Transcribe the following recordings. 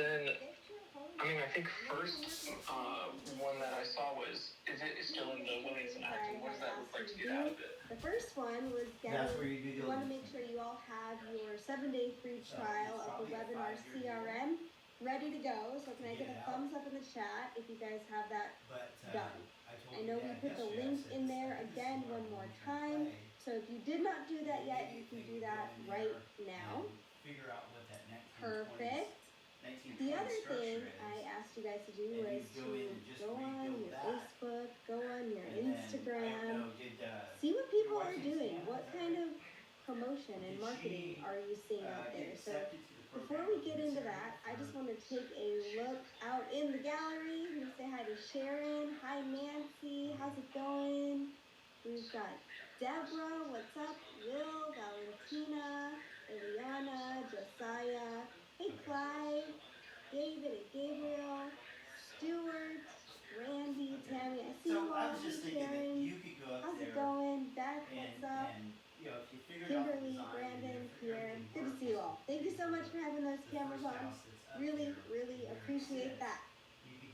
then, I mean, I think first one that I saw was, is it still in the Williamson Acting? What does that look like to get out of it? The first one was getting, you want to make sure you all have your 7-day free trial of the webinar CRM ready to go. So can I get a thumbs up in the chat if you guys have that done? I know we put the link in there again one more time. So if you did not do that yet, you can do that right now. Figure out what that Perfect. The other thing I asked you guys to do was to go on your Facebook, go on your Instagram, see what people are doing. What kind of promotion and marketing are you seeing out there? So before we get into that, I just want to take a look out in the gallery. I'm going to say hi to Sharon. Hi, Nancy. How's it going? We've got Deborah. What's up? Will, Valentina, Eliana, Josiah. Hey, Clyde, David and Gabriel, Stuart, Randy, Tammy. I see you all. Hey, Sharon. How's it going? Beth, what's up? Kimberly, Brandon, Pierre. Good to see you all. Thank you so much for having those cameras on. Really, really appreciate that.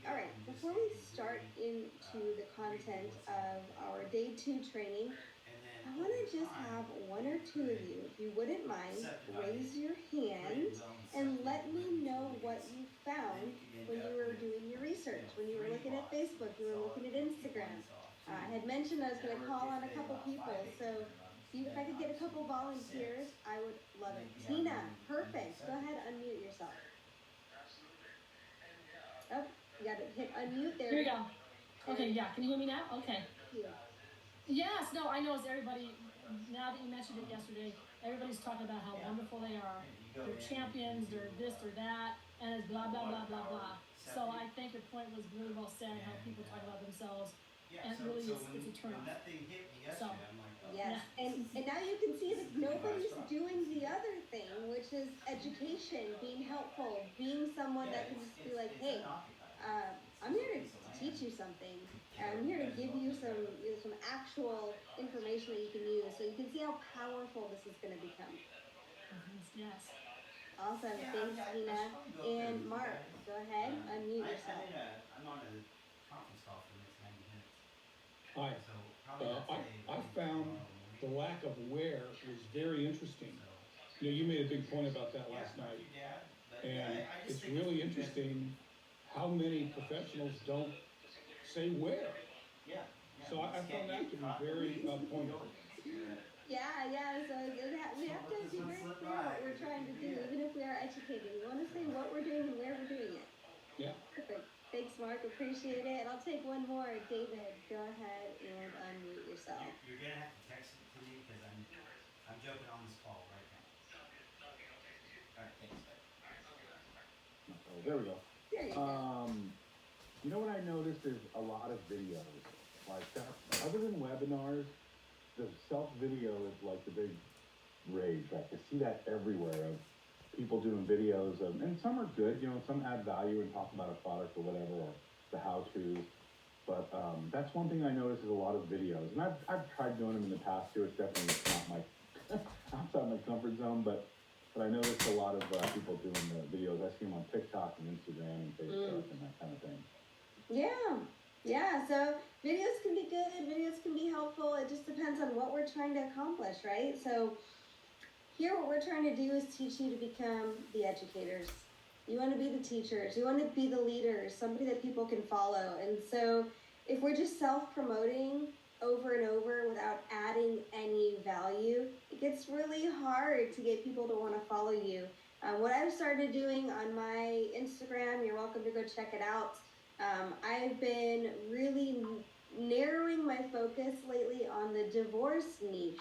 All right, before we start into the content of our day 2 training, I want to just have one or two of you, if you wouldn't mind, raise your hand and let me know what you found when you were doing your research, when you were looking at Facebook, you were looking at Instagram. I had mentioned I was going to call on a couple people, so if I could get a couple volunteers, I would love it. Tina, perfect. Go ahead, unmute yourself. Oh, you got to hit unmute there. Here we go. Okay, yeah. Can you hear me now? Okay. Yeah. Yes, no, I know as everybody, now that you mentioned it yesterday, everybody's talking about how wonderful they are. They're champions, they're this, they're that, and it's blah, blah, blah, blah, blah. So I think your point was really well said, how people talk about themselves, and really it's a turn off. So, yes, and now you can see that nobody's doing the other thing, which is education, being helpful, being someone that can just be like, hey, I'm here to teach you something. I'm here to give you some actual information that you can use, so you can see how powerful this is going to become. Yes. Awesome. Thanks, Tina. And Mark, go ahead, unmute yourself. I'm on a conference call for the next 90 minutes. I found the lack of aware was very interesting. You know, you made a big point about that last night. And it's really interesting how many professionals don't say where. So I found that to be very poignant. Yeah, so we have to be very clear what we're trying to do, even if we are educating. We want to say what we're doing and where we're doing it. Yeah. Perfect. Thanks, Mark. Appreciate it. And I'll take one more. David, go ahead and unmute yourself. You're going to have to text it to me because I'm jumping on this call right now. All right, thanks. Oh, there we go. There you go. You know what I noticed is a lot of videos. Like other than webinars, the self-video is like the big rage. Like I see that everywhere of people doing videos of, and some are good, you know, some add value and talk about a product or whatever, or the how-to. But that's one thing I noticed is a lot of videos. And I've tried doing them in the past too. It's definitely not my outside my comfort zone, but I noticed a lot of people doing the videos. I see them on TikTok and Instagram and Facebook and that kind of thing. Yeah, so videos can be good, videos can be helpful. It just depends on what we're trying to accomplish, right? So here what we're trying to do is teach you to become the educators. You want to be the teachers, you want to be the leaders, somebody that people can follow. And so if we're just self-promoting over and over without adding any value, it gets really hard to get people to want to follow you. What I've started doing on my Instagram, you're welcome to go check it out. I've been really narrowing my focus lately on the divorce niche.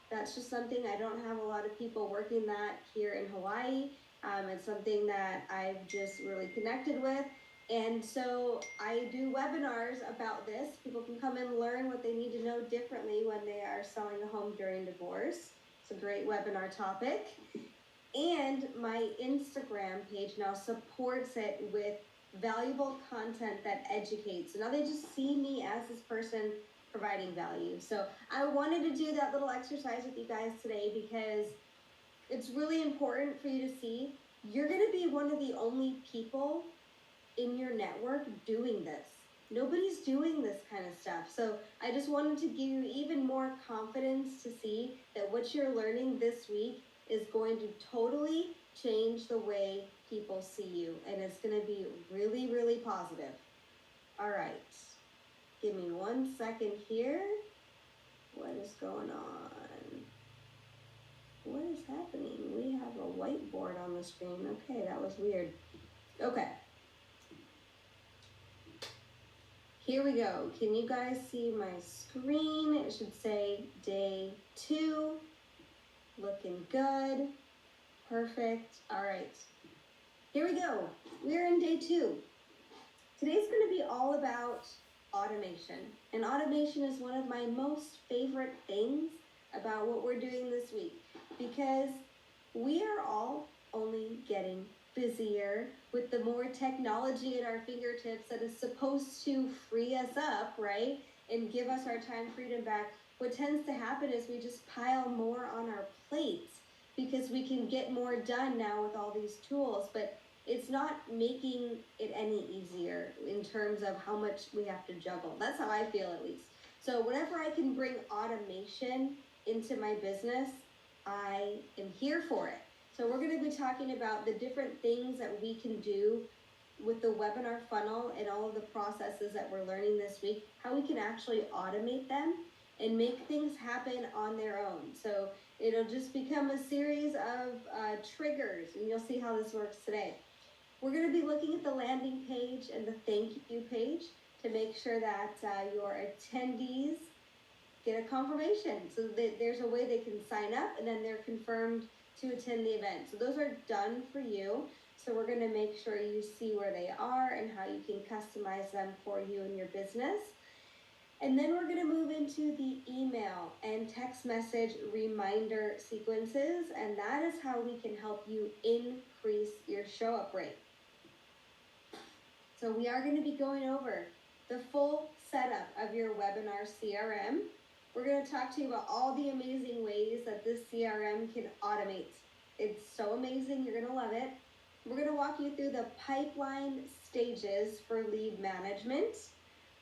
That's just something I don't have a lot of people working that here in Hawaii. It's something that I've just really connected with. And so I do webinars about this. People can come and learn what they need to know differently when they are selling a home during divorce. It's a great webinar topic. And my Instagram page now supports it with valuable content that educates. So now they just see me as this person providing value. So I wanted to do that little exercise with you guys today because it's really important for you to see you're going to be one of the only people in your network doing this. Nobody's doing this kind of stuff. So I just wanted to give you even more confidence to see that what you're learning this week is going to totally change the way people see you. And it's going to be really, really positive. All right. Give me 1 second here. What is going on? What is happening? We have a whiteboard on the screen. Okay, that was weird. Okay. Here we go. Can you guys see my screen? It should say day 2. Looking good. Perfect. All right. Here we go. We're in day 2. Today's going to be all about automation. And automation is one of my most favorite things about what we're doing this week, because we are all only getting busier with the more technology at our fingertips that is supposed to free us up, right? And give us our time freedom back. What tends to happen is we just pile more on our plates because we can get more done now with all these tools, but it's not making it any easier in terms of how much we have to juggle. That's how I feel, at least. So whenever I can bring automation into my business, I am here for it. So we're going to be talking about the different things that we can do with the webinar funnel and all of the processes that we're learning this week, how we can actually automate them and make things happen on their own. So it'll just become a series of triggers, and you'll see how this works today. We're going to be looking at the landing page and the thank you page to make sure that your attendees get a confirmation, so that there's a way they can sign up and then they're confirmed to attend the event. So those are done for you. So we're going to make sure you see where they are and how you can customize them for you and your business. And then we're going to move into the email and text message reminder sequences, and that is how we can help you increase your show up rate. So we are going to be going over the full setup of your webinar CRM. We're going to talk to you about all the amazing ways that this CRM can automate. It's so amazing. You're going to love it. We're going to walk you through the pipeline stages for lead management.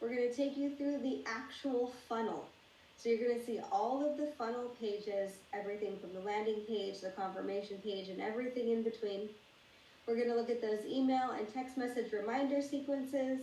We're going to take you through the actual funnel. So you're going to see all of the funnel pages, everything from the landing page, the confirmation page, and everything in between. We're going to look at those email and text message reminder sequences.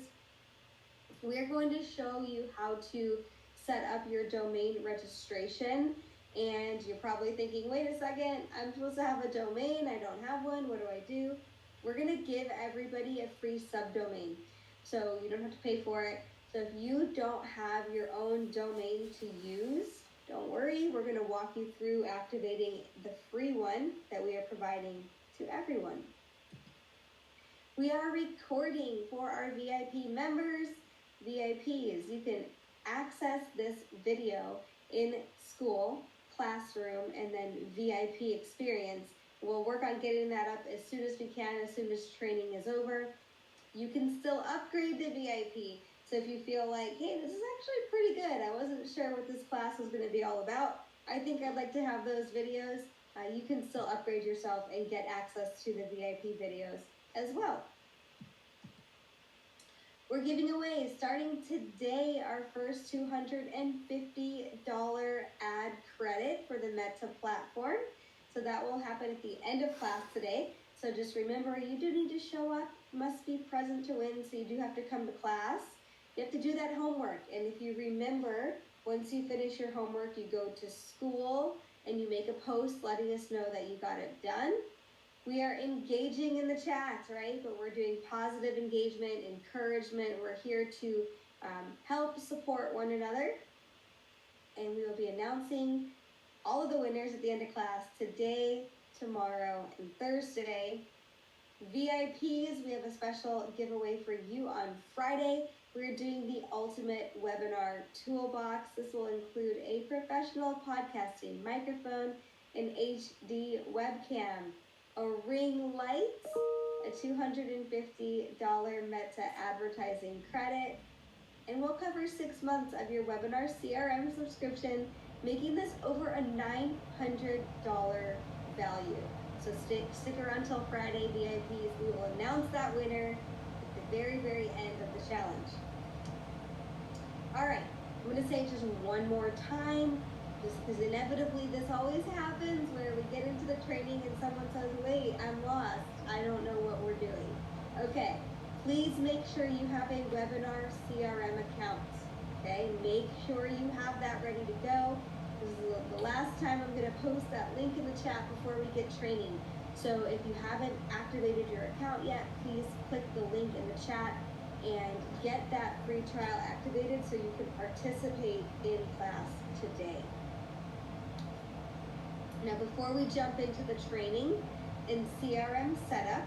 We're going to show you how to set up your domain registration. And you're probably thinking, wait a second, I'm supposed to have a domain. I don't have one. What do I do? We're going to give everybody a free subdomain, so you don't have to pay for it. So if you don't have your own domain to use, don't worry. We're going to walk you through activating the free one that we are providing to everyone. We are recording for our VIP members, VIPs. You can access this video in school, classroom, and then VIP experience. We'll work on getting that up as soon as we can, as soon as training is over. You can still upgrade to VIP. So if you feel like, hey, this is actually pretty good, I wasn't sure what this class was going to be all about, I think I'd like to have those videos, you can still upgrade yourself and get access to the VIP videos as well. We're giving away, starting today, our first $250 ad credit for the Meta platform. So that will happen at the end of class today. So just remember, you do need to show up, must be present to win, so you do have to come to class. You have to do that homework. And if you remember, once you finish your homework, you go to school and you make a post letting us know that you got it done. We are engaging in the chat, right? But we're doing positive engagement, encouragement. We're here to help support one another. And we will be announcing all of the winners at the end of class today, tomorrow, and Thursday. VIPs, we have a special giveaway for you on Friday. We're doing the ultimate webinar toolbox. This will include a professional podcasting microphone, an HD webcam, a ring light, a $250 Meta advertising credit, and we'll cover 6 months of your webinar CRM subscription, making this over a $900 value. So stick around till Friday, VIPs. We will announce that winner at the very, very end of the challenge. All right, I'm gonna say it just one more time, just because inevitably this always happens where we get into the training and someone says, wait, I'm lost. I don't know what we're doing. Okay, please make sure you have a webinar CRM account. Okay, make sure you have that ready to go. This is the last time I'm going to post that link in the chat before we get training. So if you haven't activated your account yet, please click the link in the chat and get that free trial activated so you can participate in class today. Now before we jump into the training in CRM setup,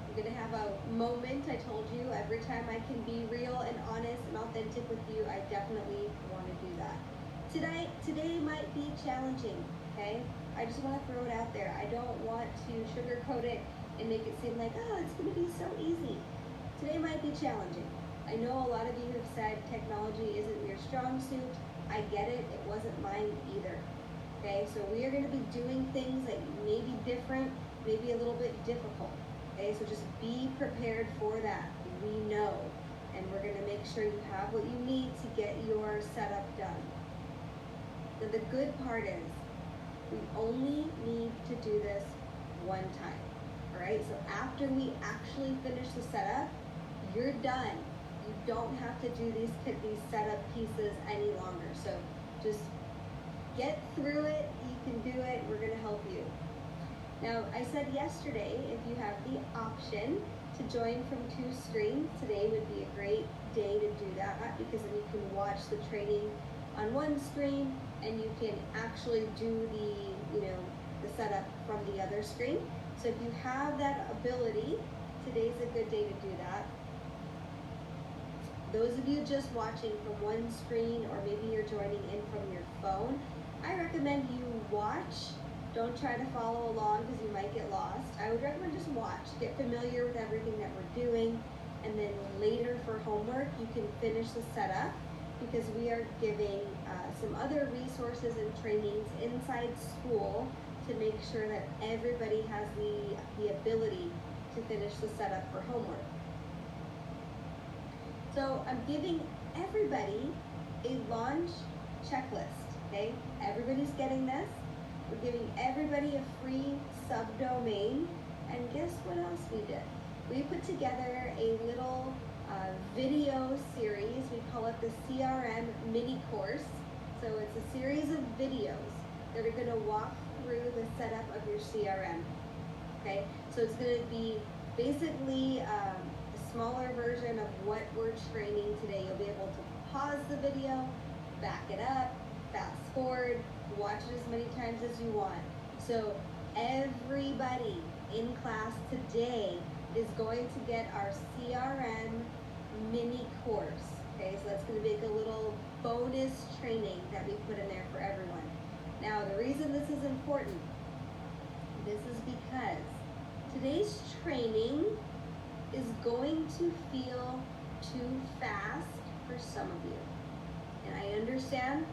I'm going to have a moment. I told you every time I can be real and honest and authentic with you, I definitely want to do that. Today might be challenging, okay? I just want to throw it out there. I don't want to sugarcoat it and make it seem like, oh, it's going to be so easy. Today might be challenging. I know a lot of you have said technology isn't your strong suit. I get it. It wasn't mine either. Okay, so we are going to be doing things that may be different, maybe a little bit difficult. Okay, so just be prepared for that. We know. And we're going to make sure you have what you need to get your setup done. Now, the good part is we only need to do this one time. All right, so after we actually finish the setup, you're done. You don't have to do these setup pieces any longer. So just get through it. You can do it. We're going to help you. Now, I said yesterday, if you have the option to join from 2 screens, today would be a great day to do that because then you can watch the training on one screen and you can actually do the setup from the other screen. So if you have that ability, today's a good day to do that. Those of you just watching from one screen or maybe you're joining in from your phone, I recommend you watch. Don't try to follow along because you might get lost. I would recommend just watch, get familiar with everything that we're doing, and then later for homework you can finish the setup because we are giving some other resources and trainings inside school to make sure that everybody has the ability to finish the setup for homework. So I'm giving everybody a launch checklist, okay? Everybody's getting this. We're giving everybody a free subdomain. And guess what else we did? We put together a little video series. We call it the CRM mini course. So it's a series of videos that are going to walk through the setup of your CRM. Okay, so it's going to be basically a smaller version of what we're training today. You'll be able to pause the video, back it up, fast forward, watch it as many times as you want. So everybody in class today is going to get our CRM mini course. Okay, so that's going to make a little bonus training that we put in there for everyone. Now, the reason this is important, this is because today's training is going to feel too fast for some of you. And I understand.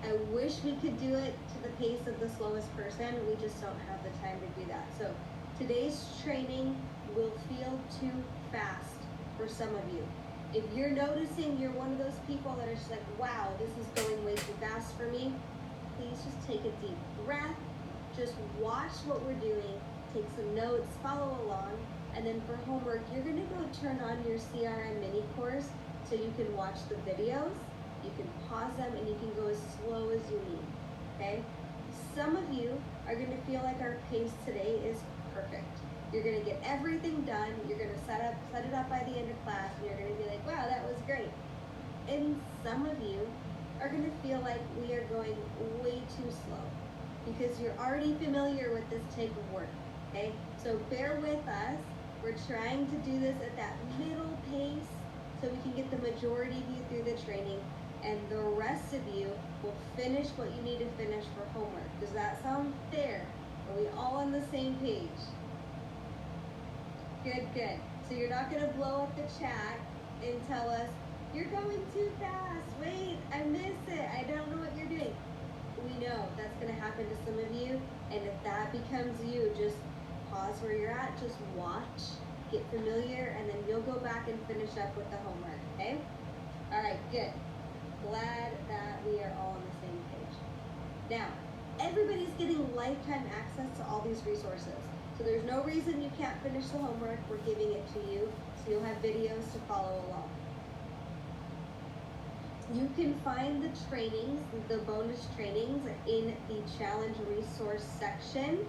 I wish we could do it to the pace of the slowest person. We just don't have the time to do that. So today's training will feel too fast for some of you. If you're noticing you're one of those people that are just like, wow, this is going way too fast for me, please just take a deep breath. Just watch what we're doing. Take some notes, follow along. And then for homework, you're going to go turn on your CRM mini course so you can watch the videos. You can pause them and you can go as slow as you need, okay? Some of you are going to feel like our pace today is perfect. You're going to get everything done. You're going to set it up by the end of class, and you're going to be like, wow, that was great. And some of you are going to feel like we are going way too slow because you're already familiar with this type of work, okay? So bear with us. We're trying to do this at that middle pace so we can get the majority of you through the training, and the rest of you will finish what you need to finish for homework. Does that sound fair? Are we all on the same page? Good, good. So you're not going to blow up the chat and tell us, you're going too fast. Wait, I missed it. I don't know what you're doing. We know that's going to happen to some of you, and if that becomes you, just pause where you're at, just watch, get familiar, and then you'll go back and finish up with the homework, okay? All right, good. Glad that we are all on the same page. Now, everybody's getting lifetime access to all these resources. So there's no reason you can't finish the homework. We're giving it to you, so you'll have videos to follow along. You can find the trainings, the bonus trainings, in the challenge resource section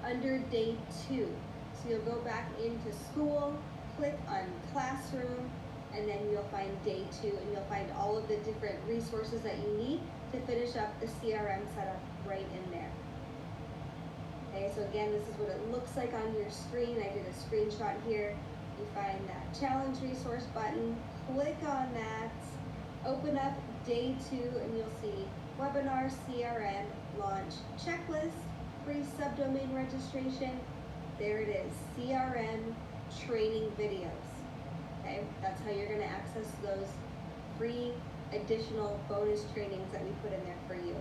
under day 2. So you'll go back into school, click on classroom, and then you'll find day 2, and you'll find all of the different resources that you need to finish up the CRM setup right in there. Okay, so again, this is what it looks like on your screen. I did a screenshot here. You find that challenge resource button, click on that, open up day 2, and you'll see webinar CRM launch checklist, free subdomain registration. There it is, CRM training videos. Okay, that's how you're going to access those free additional bonus trainings that we put in there for you.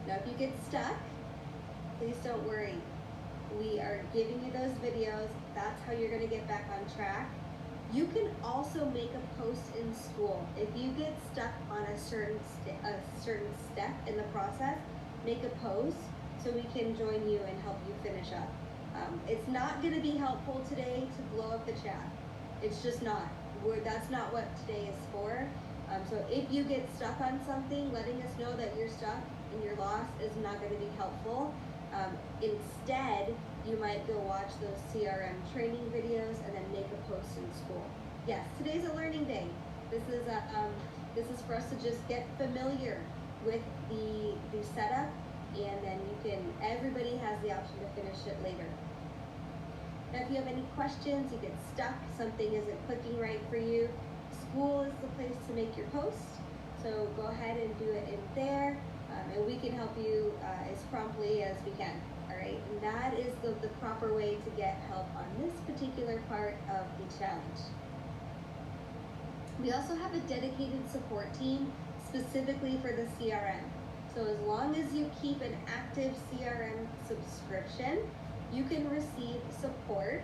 Now, if you get stuck, please don't worry. We are giving you those videos. That's how you're going to get back on track. You can also make a post in school. If you get stuck on a certain step in the process, make a post so we can join you and help you finish up. It's not going to be helpful today to blow up the chat. It's just not. That's not what today is for. So if you get stuck on something, letting us know that you're stuck and you're lost is not going to be helpful. Instead, you might go watch those CRM training videos and then make a post in school. Yes, today's a learning day. This is for us to just get familiar with the setup, and then everybody has the option to finish it later. Now, if you have any questions, you get stuck, something isn't clicking right for you, school is the place to make your post. So go ahead and do it in there, and we can help you as promptly as we can. All right, and that is the proper way to get help on this particular part of the challenge. We also have a dedicated support team specifically for the CRM. So as long as you keep an active CRM subscription, you can receive support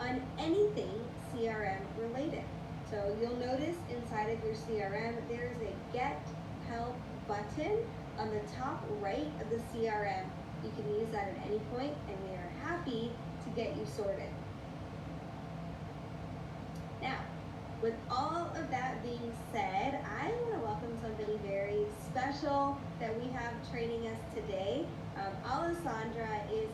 on anything CRM related. So you'll notice inside of your CRM, there's a Get Help button on the top right of the CRM. You can use that at any point, and we are happy to get you sorted. Now, with all of that being said, I want to welcome somebody very special that we have training us today. Alessandra is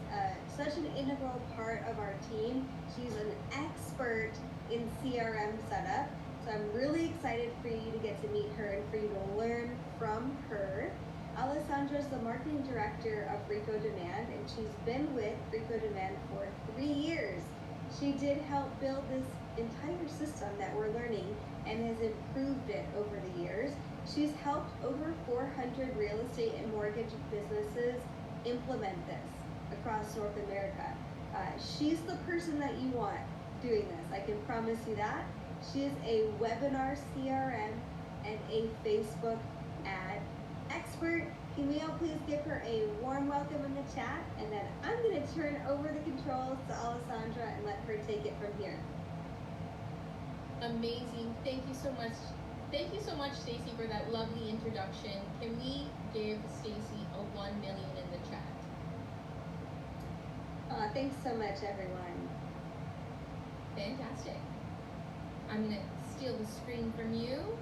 such an integral part of our team. She's an expert in CRM setup. So I'm really excited for you to get to meet her and for you to learn from her. Alessandra is the marketing director of Rico Demand, and she's been with Rico Demand for 3 years. She did help build this entire system that we're learning and has improved it over the years. She's helped over 400 real estate and mortgage businesses implement this across North America. She's the person that you want doing this. I can promise you that. She is a webinar CRM and a Facebook ad expert. Can we all please give her a warm welcome in the chat? And then I'm going to turn over the controls to Alessandra and let her take it from here. Amazing. Thank you so much. Thank you so much, Stacy, for that lovely introduction. Can we give Stacy a 1 million in the chat? Thanks so much, everyone. Fantastic. I'm going to steal the screen from you.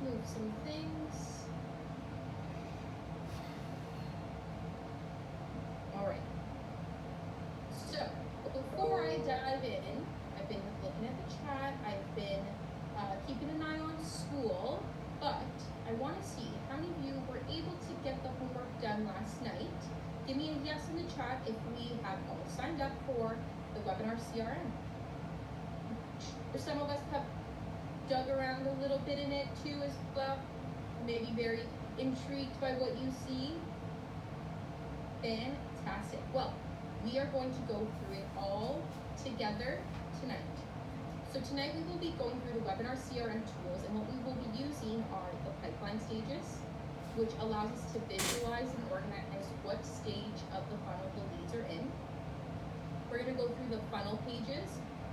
Move some things. Alright. So, before I dive in, I've been looking at the chat, I've been keeping an eye on school, but I want to see how many of you were able to get the homework done last night. Give me a yes in the chat if we have all signed up for the webinar CRM. Some of us have dug around a little bit in it too as well, maybe very intrigued by what you see. Fantastic. Well, we are going to go through it all together tonight. So tonight we will be going through the webinar CRM tools, and what we will be using are the pipeline stages, which allows us to visualize and organize what stage of the funnel the leads are in. We're going to go through the funnel pages,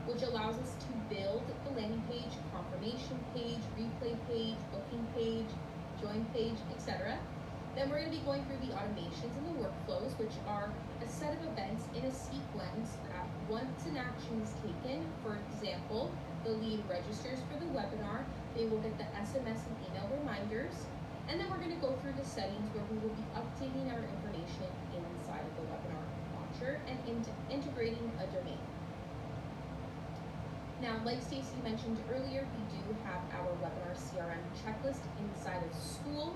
which allows us to build the landing page, confirmation page, replay page, booking page, join page, etc. Then we're going to be going through the automations and the workflows, which are a set of events in a sequence that once an action is taken, for example, the lead registers for the webinar, they will get the SMS and email reminders, and then we're going to go through the settings where we will be updating our information inside of the webinar launcher and integrating a domain. Now, like Stacy mentioned earlier, we do have our webinar CRM checklist inside of school.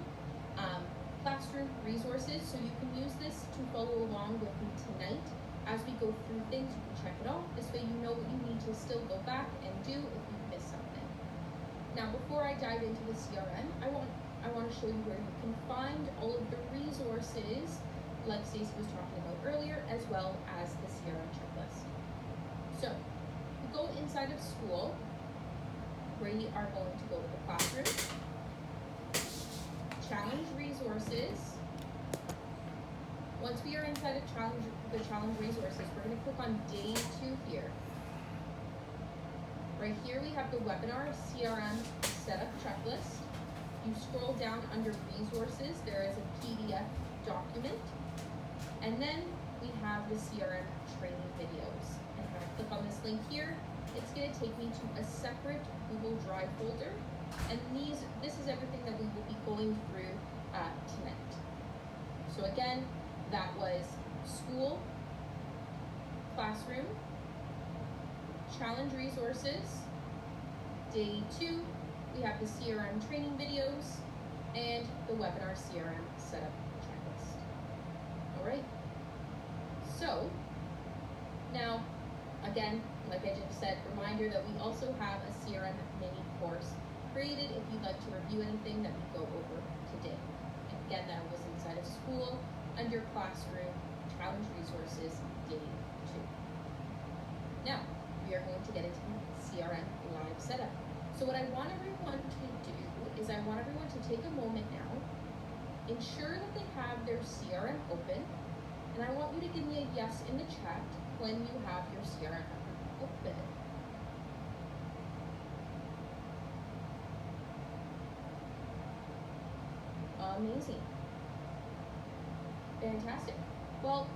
Classroom resources, so you can use this to follow along with me tonight as we go through things. You can check it off, this way you know what you need to still go back and do if you missed something. Now, before I dive into the CRM, I want to show you where you can find all of the resources like Stacey was talking about earlier, as well as the CRM checklist. So we go inside of school, we are going to go to the classroom, challenge resources. Once we are inside of the challenge resources, we're going to click on day 2 here. Right here we have the webinar CRM setup checklist. You scroll down under resources, there is a PDF document, and then we have the CRM training videos. And if I click on this link here, it's going to take me to a separate Google Drive folder. And this is everything that we will be going through tonight. So again, that was school, classroom, challenge resources, day 2, we have the CRM training videos, and the webinar CRM setup checklist. All right. So now, again, like I just said, reminder that we also have a CRM mini course created if you'd like to review anything that we go over today. And again, that was inside of school, under classroom, challenge resources, day 2. Now, we are going to get into CRM live setup. So what I want everyone to do is I want everyone to take a moment now, ensure that they have their CRM open, and I want you to give me a yes in the chat when you have your CRM open. Amazing. Fantastic. Well,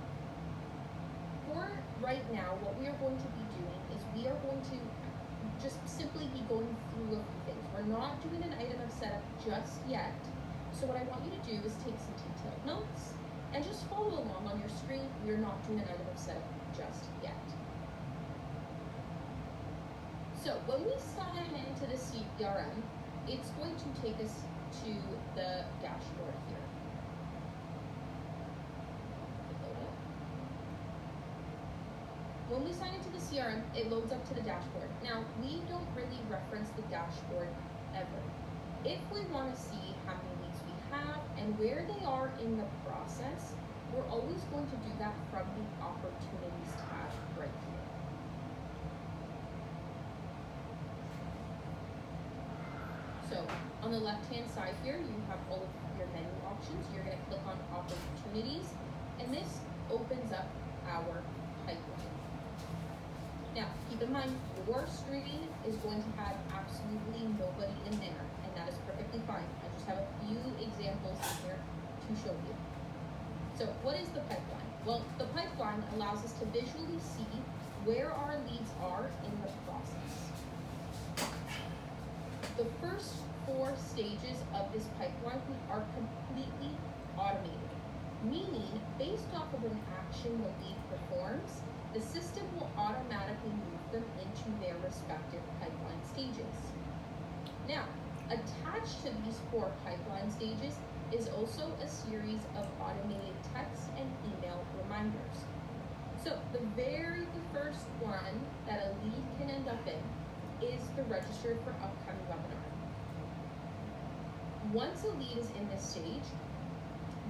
for right now, what we are going to be doing is we are going to just simply be going through a few things. We're not doing an item of setup just yet. So what I want you to do is take some detailed notes and just follow along on your screen. We're not doing an item of setup just yet. So when we sign into the CRM, it's going to take us to the dashboard here. When we sign into the CRM, it loads up to the dashboard. Now, we don't really reference the dashboard ever. If we want to see how many leads we have and where they are in the process, we're always going to do that from the Opportunities tab right here. So on the left-hand side here, you have all of your menu options. You're going to click on Opportunities, and this opens up our pipeline. Now, keep in mind, your screen is going to have absolutely nobody in there, and that is perfectly fine. I just have a few examples in here to show you. So what is the pipeline? Well, the pipeline allows us to visually see where our leads are in the process. The first 4 stages of this pipeline are completely automated, meaning based off of an action the lead performs, the system will automatically move them into their respective pipeline stages. Now, attached to these 4 pipeline stages is also a series of automated text and email reminders. So the very first one that a lead can end up in is the register for upcoming webinar. Once a lead is in this stage,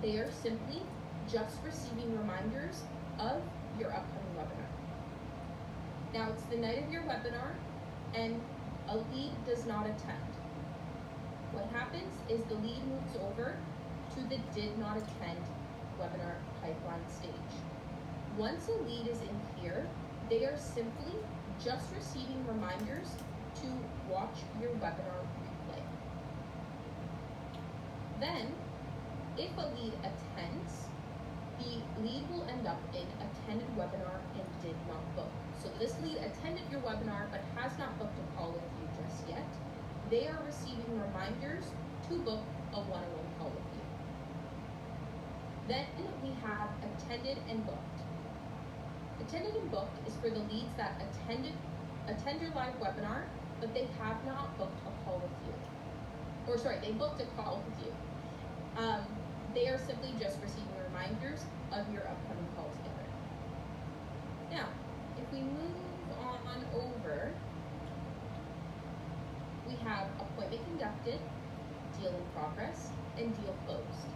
they are simply just receiving reminders of your upcoming webinar. Now it's the night of your webinar and a lead does not attend. What happens is the lead moves over to the did not attend webinar pipeline stage. Once a lead is in here, they are simply just receiving reminders to watch your webinar replay. Then, if a lead attends, the lead will end up in attended webinar and did not book. So this lead attended your webinar but has not booked a call with you just yet. They are receiving reminders to book a one-on-one call with you. Then we have attended and booked. Attended and booked is for the leads that attend your live webinar, but they have not booked a call with you. Or sorry, they booked a call with you. They are simply just receiving reminders of your upcoming call together. Now, if we move on over, we have appointment conducted, deal in progress, and deal closed.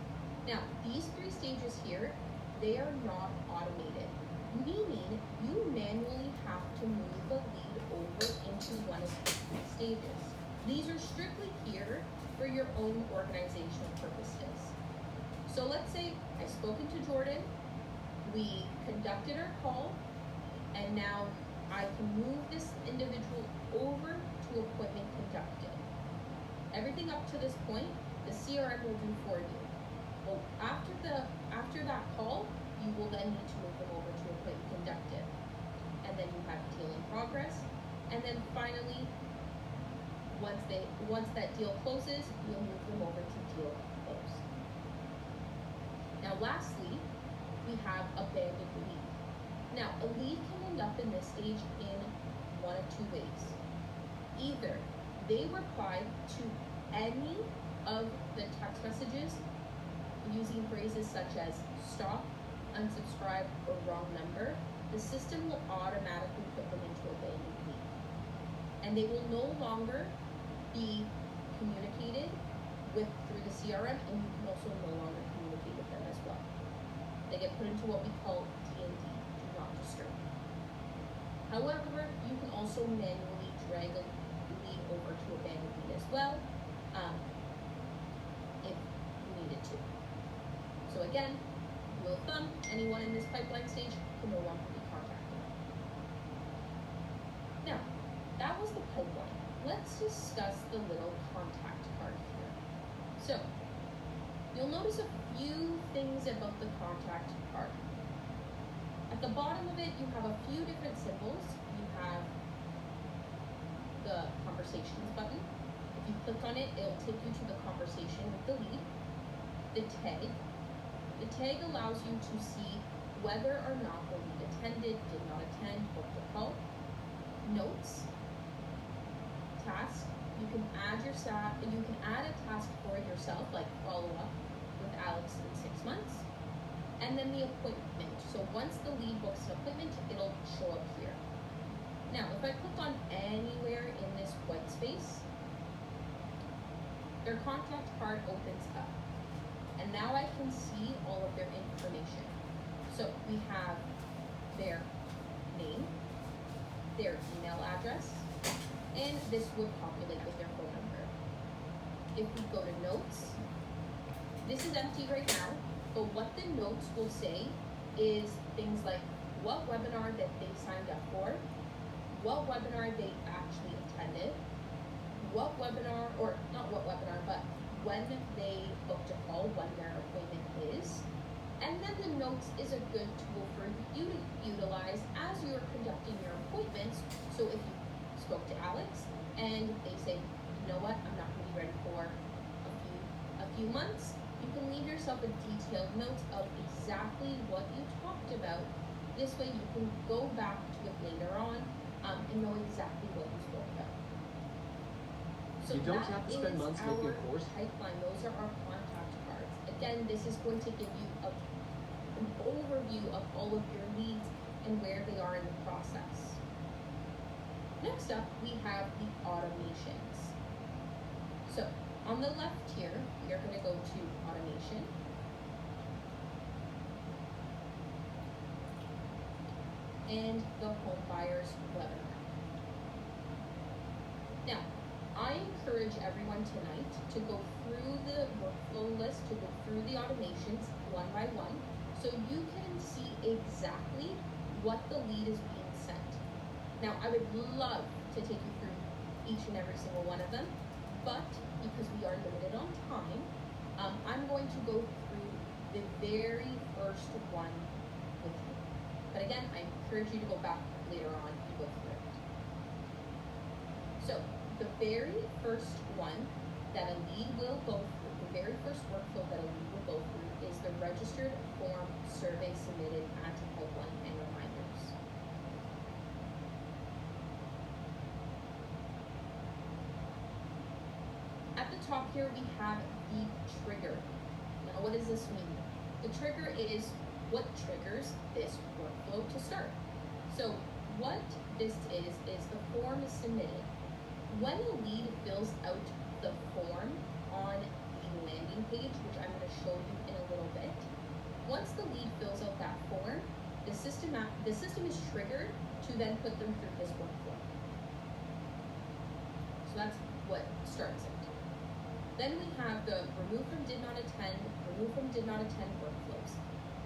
Now, these three stages here, they are not automated, meaning you manually have to move the lead over into one of these three stages. These are strictly here for your own organizational purposes. So let's say I've spoken to Jordan, we conducted our call, and now I can move this individual over to appointment conducted. Everything up to this point, the CRM will do for you. Well, after that call, you will then need to move them over to appointment conducted. And then you have deal in progress. And then finally, once that deal closes, you'll move them over to deal closed. Now lastly, we have abandoned lead. Now, a lead can end up in this stage in one of two ways. Either they reply to any of the text messages using phrases such as stop, unsubscribe, or wrong number. The system will automatically put them into abandoned lead. And they will no longer be communicated with through the CRM, and you can also no longer communicate with them as well. They get put into what we call D&D, do not disturb. However, you can also manually drag a lead over to abandoned lead as well, if you needed to. So again, rule of thumb, anyone in this pipeline stage can no longer be contacted. Now, that was the pipeline. Let's discuss the little contact card here. So, you'll notice a few things about the contact card. At the bottom of it, you have a few different symbols. You have the conversations button. If you click on it, it'll take you to the conversation with the lead. The tag. The tag allows you to see whether or not the lead attended, did not attend, booked a call. Notes. Task. You can add a task for yourself, like follow up with Alex in 6 months. And then the appointment. So once the lead books an appointment, it'll show up here. Now, if I click on anywhere in this white space, their contact card opens up. And now I can see all of their information. So we have their name, their email address, and this would populate with their phone number. If we go to notes, this is empty right now, but what the notes will say is things like what webinar that they signed up for, what webinar they actually attended, what webinar, or not what webinar, but when they booked a call, when their appointment is. And then the notes is a good tool for you to utilize as you're conducting your appointments. So if you spoke to Alex and they say, you know what, I'm not going to be ready for a few months, you can leave yourself a detailed note of exactly what you talked about. This way you can go back to it later on and know exactly what you spoke about. So you don't have to spend months making a course. Pipeline. Those are our contact cards. Again, this is going to give you an overview of all of your leads and where they are in the process. Next up, we have the automations. So on the left here, we are going to go to automation. and the home buyers webinar. Now, I encourage everyone tonight to go through the workflow list, to go through the automations one by one, so you can see exactly what the lead is being sent. Now, I would love to take you through each and every single one of them, but because we are limited on time, I'm going to go through the very first one with you. But again, I encourage you to go back later on and go through it. So, the very first one that a lead will go through, the very first workflow that a lead will go through is the registered form survey submitted at Pipeline and reminders. At the top here, we have the trigger. Now, what does this mean? The trigger is what triggers this workflow to start. So what this is the form is submitted. When a lead fills out the form on the landing page, which I'm going to show you in a little bit, once the lead fills out that form, the system is triggered to then put them through this workflow. So that's what starts it. Then we have the remove from did not attend workflows.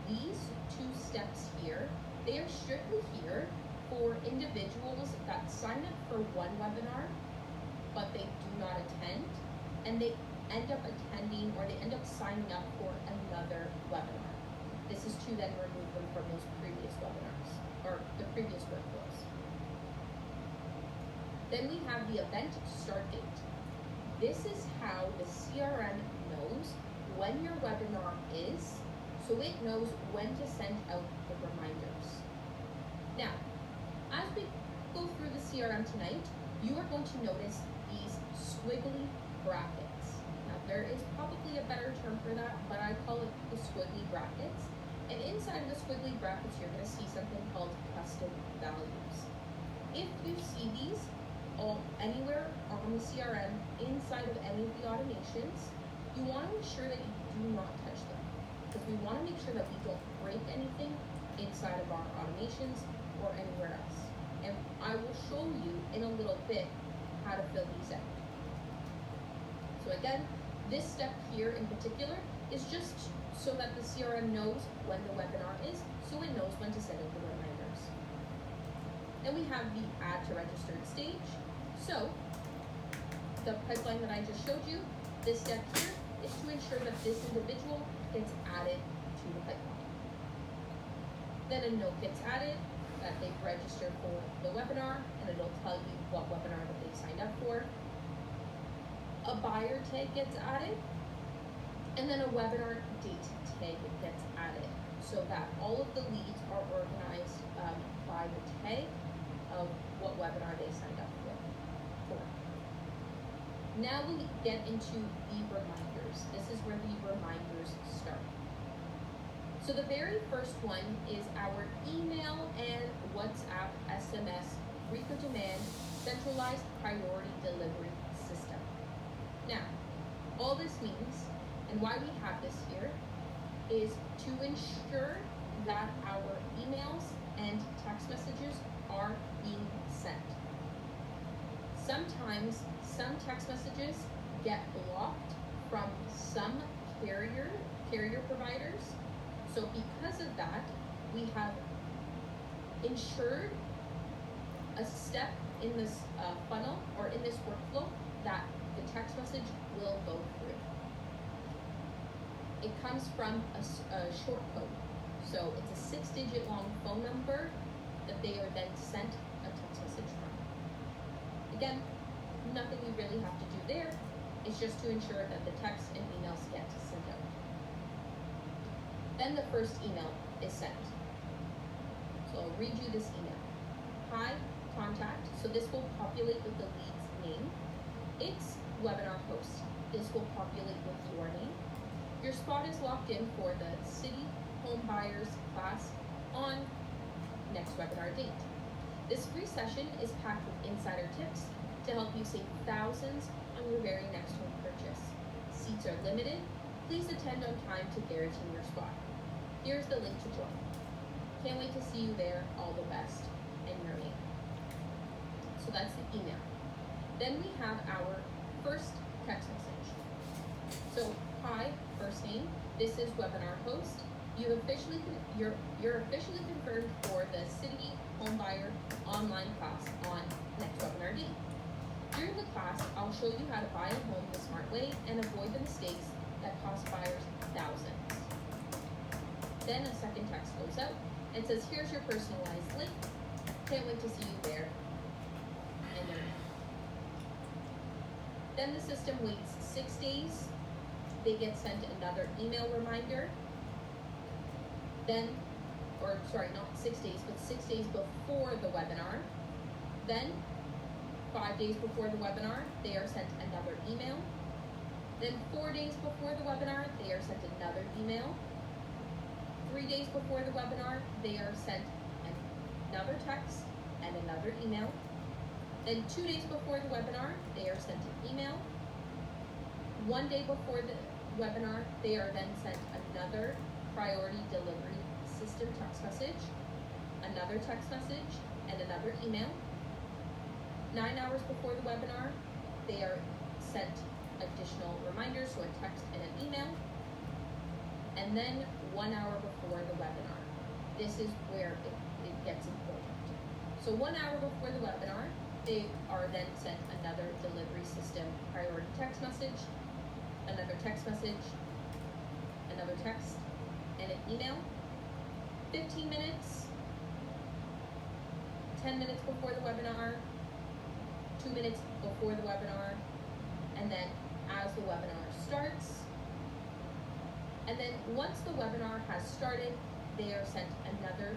These two steps here, they are strictly here for individuals that sign up for one webinar, but they do not attend, and they end up attending or they end up signing up for another webinar. This is to then remove them from those previous webinars, or the previous workflows. Then we have the event start date. This is how the CRM knows when your webinar is, so it knows when to send out the reminders. Now, as we go through the CRM tonight, you are going to notice these squiggly brackets. Now, there is probably a better term for that, but I call it the squiggly brackets. And inside of the squiggly brackets, you're going to see something called custom values. If you see these anywhere on the CRM, inside of any of the automations, you want to make sure that you do not touch them, because we want to make sure that we don't break anything inside of our automations or anywhere else. And I will show you in a little bit how to fill these out. So again, this step here in particular is just so that the CRM knows when the webinar is, so it knows when to send out the reminders. Then we have the add to registered stage. So the pipeline that I just showed you, this step here is to ensure that this individual gets added to the pipeline. Then a note gets added that they've registered for the webinar, and it'll tell you what webinar that they signed up for. A buyer tag gets added, and then a webinar date tag gets added, so that all of the leads are organized by the tag of what webinar they signed up for. Now we get into the reminders. This is where the reminders start. So the very first one is our email and WhatsApp SMS record-demand centralized priority delivery system. Now, all this means, and why we have this here, is to ensure that our emails and text messages are being sent. Sometimes some text messages get blocked from some carrier providers. So because of that, we have ensured a step in this funnel or in this workflow that the text message will go through. It comes from a short code. So it's a 6-digit long phone number that they are then sent a text message from. Again, nothing you really have to do there. It's just to ensure that the text and emails get sent out. Then the first email is sent. So I'll read you this email. Hi, contact. So this will populate with the lead's name. It's webinar host. This will populate with your name. Your spot is locked in for the City Home Buyers class on next webinar date. This free session is packed with insider tips to help you save thousands on your very next home purchase. Seats are limited. Please attend on time to guarantee your spot. Here's the link to join. Can't wait to see you there. All the best. And your name. So that's the email. Then we have our first text message. So, hi, first name. This is webinar host. You're officially confirmed for the City Homebuyer online class on next webinar date. During the class, I'll show you how to buy a home the smart way and avoid the mistakes that cost buyers thousands. Then a second text goes out and says, here's your personalized link. Can't wait to see you there. And your name. Then the system waits 6 days. They get sent another email reminder. Then, or sorry, not 6 days, but 6 days before the webinar. Then, 5 days before the webinar, they are sent another email. Then 4 days before the webinar, they are sent another email. 3 days before the webinar, they are sent another text and another email. Then 2 days before the webinar, they are sent an email. 1 day before the webinar, they are then sent another priority delivery system text message, another text message, and another email. 9 hours before the webinar, they are sent additional reminders, so a text and an email. And then 1 hour before the webinar. This is where it gets important. So 1 hour before the webinar, they are then sent another delivery system priority text message, another text message, another text, and an email. 15 minutes, 10 minutes before the webinar, 2 minutes before the webinar, and then as the webinar starts. And then once the webinar has started, they are sent another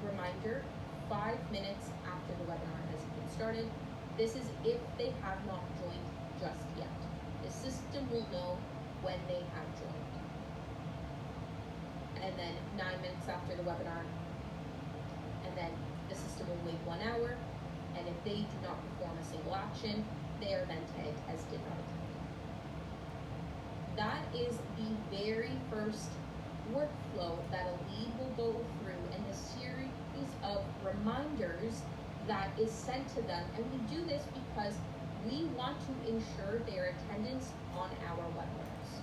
reminder 5 minutes after the webinar has been started. This is if they have not joined just yet. The system will know when they have joined. And then 9 minutes after the webinar, and then the system will wait 1 hour, and if they do not perform a single action, they are then tagged as did not attend. That is the very first workflow that a lead will go through in the series of reminders that is sent to them, and we do this because we want to ensure their attendance on our webinars.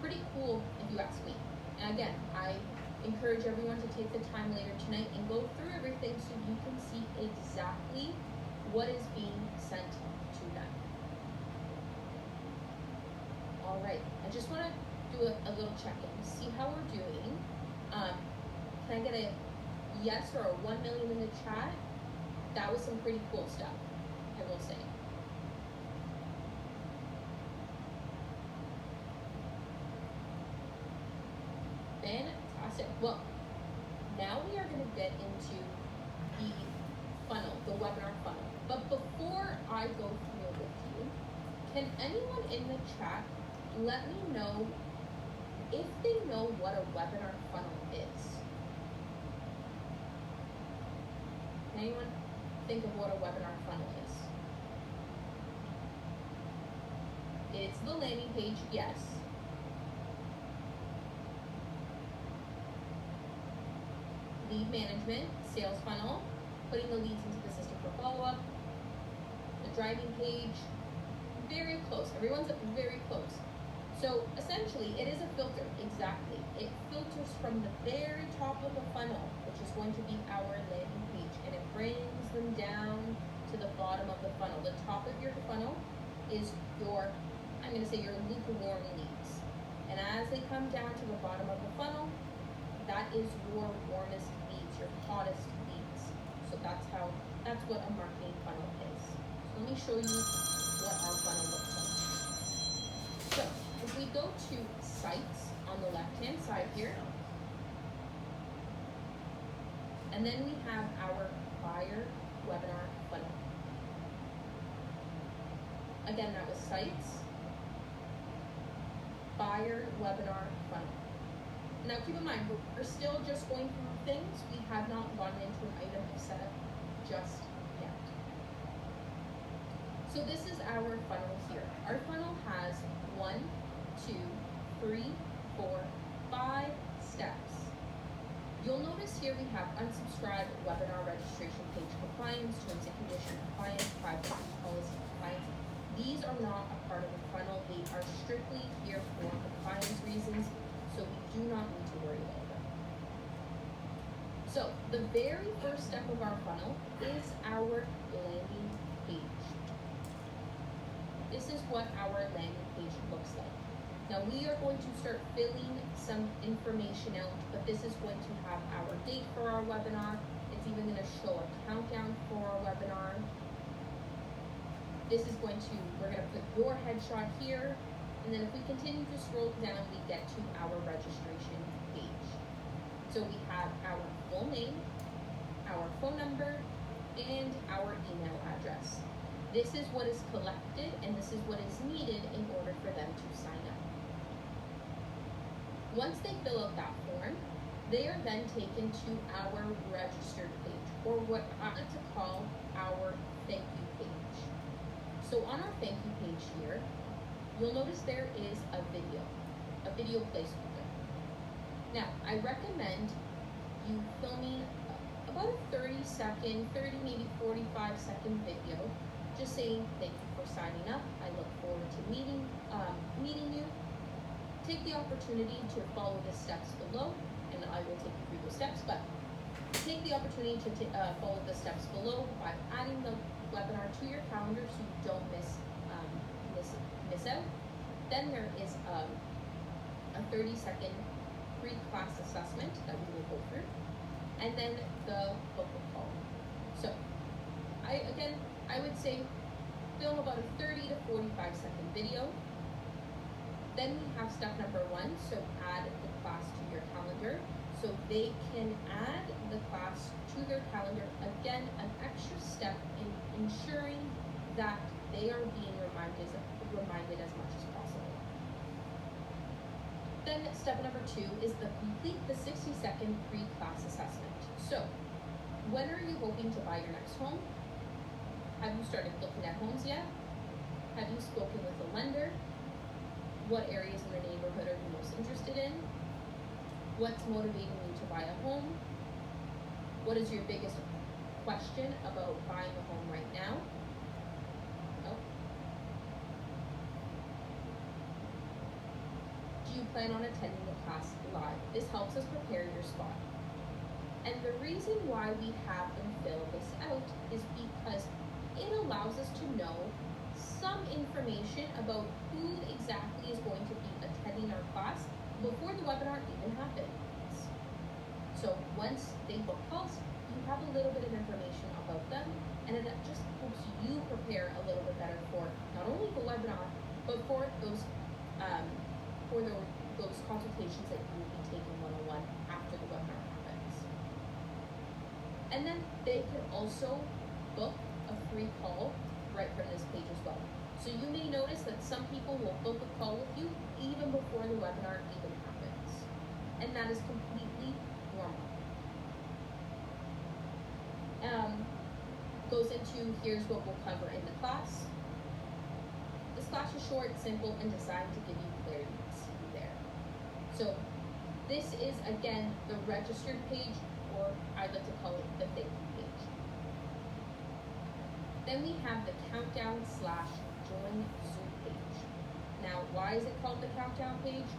Pretty cool if you ask me. And again, I encourage everyone to take the time later tonight and go through everything so you can see exactly what is being sent to them. All right, I just want to do a little check-in, see how we're doing. Can I get a yes or a 1 million in the chat? That was some pretty cool stuff, I will say. Fantastic. Well, now we are going to get into the funnel, the webinar funnel. But before I go through it with you, can anyone in the chat let me know if they know what a webinar funnel is? Can anyone think of what a webinar funnel is? It's the landing page, yes. Lead management, sales funnel, putting the leads into the system for follow-up, the driving page, very close. Everyone's very close. So essentially, it is a filter, exactly. It filters from the very top of the funnel, which is going to be our landing page, and it brings them down to the bottom of the funnel. The top of your funnel is your, I'm going to say your lukewarm leads. And as they come down to the bottom of the funnel, that is your warmest leads, your hottest leads. So that's what a marketing funnel is. So let me show you what our funnel looks like. So if we go to sites on the left-hand side here, and then we have our buyer webinar funnel. Again, that was sites, buyer webinar funnel. Now keep in mind, we're still just going through things. We have not gone into an item of setup just yet. So this is our funnel here. Our funnel has 1, 2, 3, 4, 5 steps. You'll notice here we have unsubscribe, webinar registration page compliance, terms and condition compliance, privacy policy compliance. These are not a part of the funnel. They are strictly here for compliance reasons, so we do not need to worry about them. So the very first step of our funnel is our landing page. This is what our landing page looks like. Now we are going to start filling some information out, but this is going to have our date for our webinar. It's even going to show a countdown for our webinar. This is we're going to put your headshot here, and then if we continue to scroll down, we get to our registration page. So we have our full name, our phone number, and our email address. This is what is collected, and this is what is needed in order for them to sign up. Once they fill out that form, they are then taken to our registered page, or what I like to call our thank you page. So on our thank you page here, you'll notice there is a video placeholder. Now, I recommend you filming about a 30 maybe 45-second video, just saying thank you for signing up. I look forward to meeting you. Take the opportunity to follow the steps below, and I will take you through those steps, but take the opportunity to follow the steps below by adding the webinar to your calendar so you don't miss out. Then there is a 30-second pre-class assessment that we will go through, and then the book call. So I would say film about a 30 to 45-second video. Then we have step number 1, so add the class to your calendar. So they can add the class to their calendar. Again, an extra step in ensuring that they are being reminded as much as possible. Then step number 2 is complete the 60-second pre-class assessment. So when are you hoping to buy your next home? Have you started looking at homes yet? Have you spoken with a lender? What areas in the neighborhood are you most interested in? What's motivating you to buy a home? What is your biggest question about buying a home right now? Oh. Do you plan on attending the class live? This helps us prepare your spot. And the reason why we have them fill this out is because it allows us to know some information about who exactly is going to be attending our class before the webinar even happens. So once they book calls, you have a little bit of information about them, and it just helps you prepare a little bit better for not only the webinar, but for those consultations that you will be taking one-on-one after the webinar happens. And then they can also book a free call right from this page as well. So you may notice that some people will book a call with you even before the webinar even happens. And that is completely normal. Goes into here's what we'll cover in the class. This class is short, simple, and designed to give you clarity. See there. So this is again the registered page, or I like to call it the thank you page. Then we have the countdown / join Zoom page. Now, why is it called the countdown page?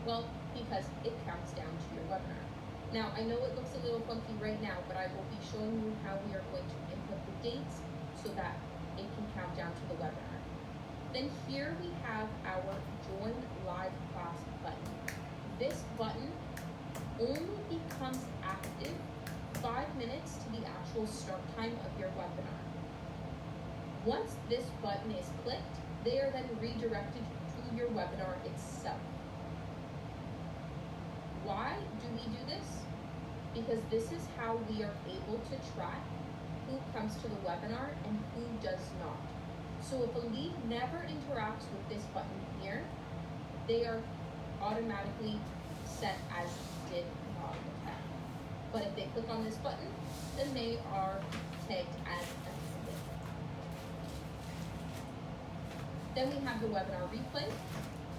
Well, because it counts down to your webinar. Now, I know it looks a little funky right now, but I will be showing you how we are going to input the dates so that it can count down to the webinar. Then here we have our Join Live Class button. This button only becomes active 5 minutes to the actual start time of your webinar. Once this button is clicked, they are then redirected to your webinar itself. Why do we do this? Because this is how we are able to track who comes to the webinar and who does not. So if a lead never interacts with this button here, they are automatically set as did not attend. But if they click on this button, then they are tagged as attended. Then we have the webinar replay.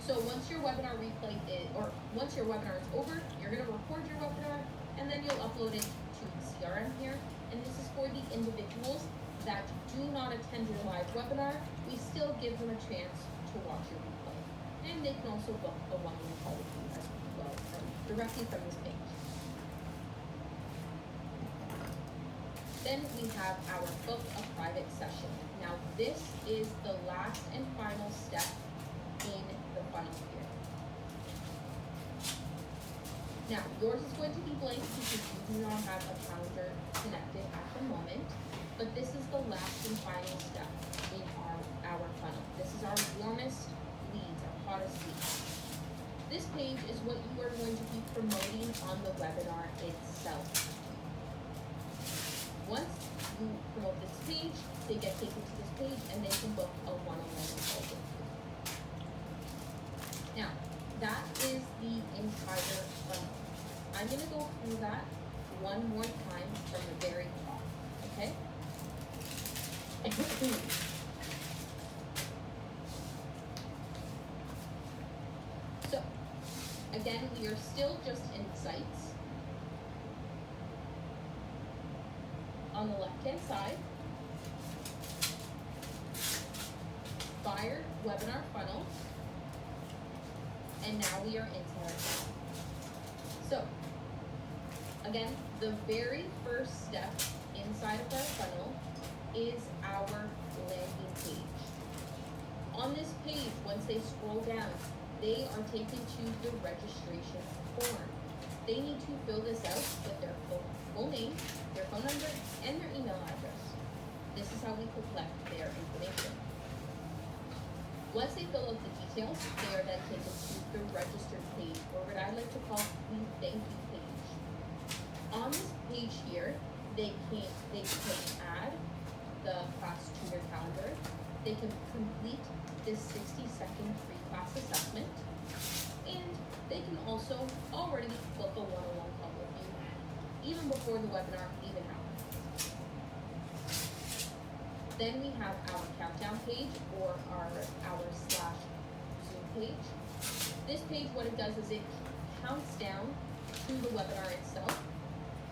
So once your webinar replay is, or once your webinar is over, you're going to record your webinar and then you'll upload it to the CRM here. And this is for the individuals that do not attend your live webinar. We still give them a chance to watch your replay. And they can also book a one-on-one call with you as well directly from this page. Then we have our book a private session. Now this is the last and final step in the funnel here. Now yours is going to be blank because you do not have a calendar connected at the moment, but this is the last and final step in our funnel. This is our warmest leads, our hottest leads. This page is what you are going to be promoting on the webinar itself. Once you promote this page, they get taken to this page and they can book a one-on-one call with you. Now, that is the entire funnel. I'm going to go through that one more time from the very top, okay? So, again, we are still just in sites. On the left-hand side, buyer webinar funnel, and now we are into our funnel. So, again, the very first step inside of our funnel is our landing page. On this page, once they scroll down, they are taken to the registration form. They need to fill this out with their full name, their phone number, and their email address. This is how we collect their information. Once they fill out the details, they are then taken to the registered page, or what I like to call the thank you page. On this page here, they can add the class to their calendar. They can complete this 60-second free class assessment, and they can also already book a one-on-one call with you even before the webinar even happens. Then we have our countdown page, or our /Zoom page. This page, what it does is it counts down to the webinar itself.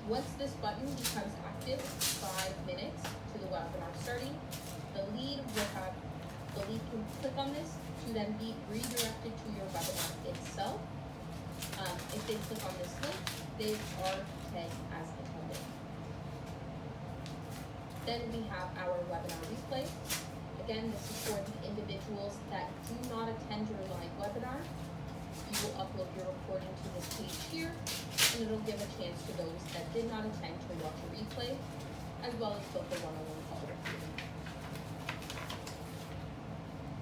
Once this button becomes active, 5 minutes to the webinar starting, the lead can click on this to then be redirected to your webinar itself. If they click on this link, they are tagged as attending. Then we have our webinar replay. Again, this is for the individuals that do not attend your live webinar. You will upload your recording to this page here, and it'll give a chance to those that did not attend to watch a replay, as well as book a one-on-one call with you.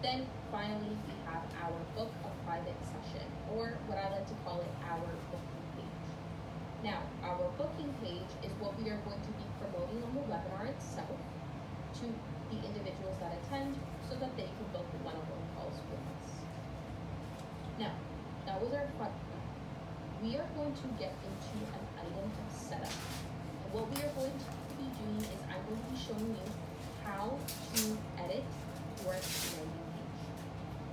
Then finally, we have our book a private session, or what I like to call it, our booking page. Now, our booking page is what we are going to be promoting on the webinar itself to the individuals that attend, so that they can book one-on-one calls with us. Now, that was our front end. We are going to get into an item setup. And what we are going to be doing is I'm going to be showing you how to edit your landing page.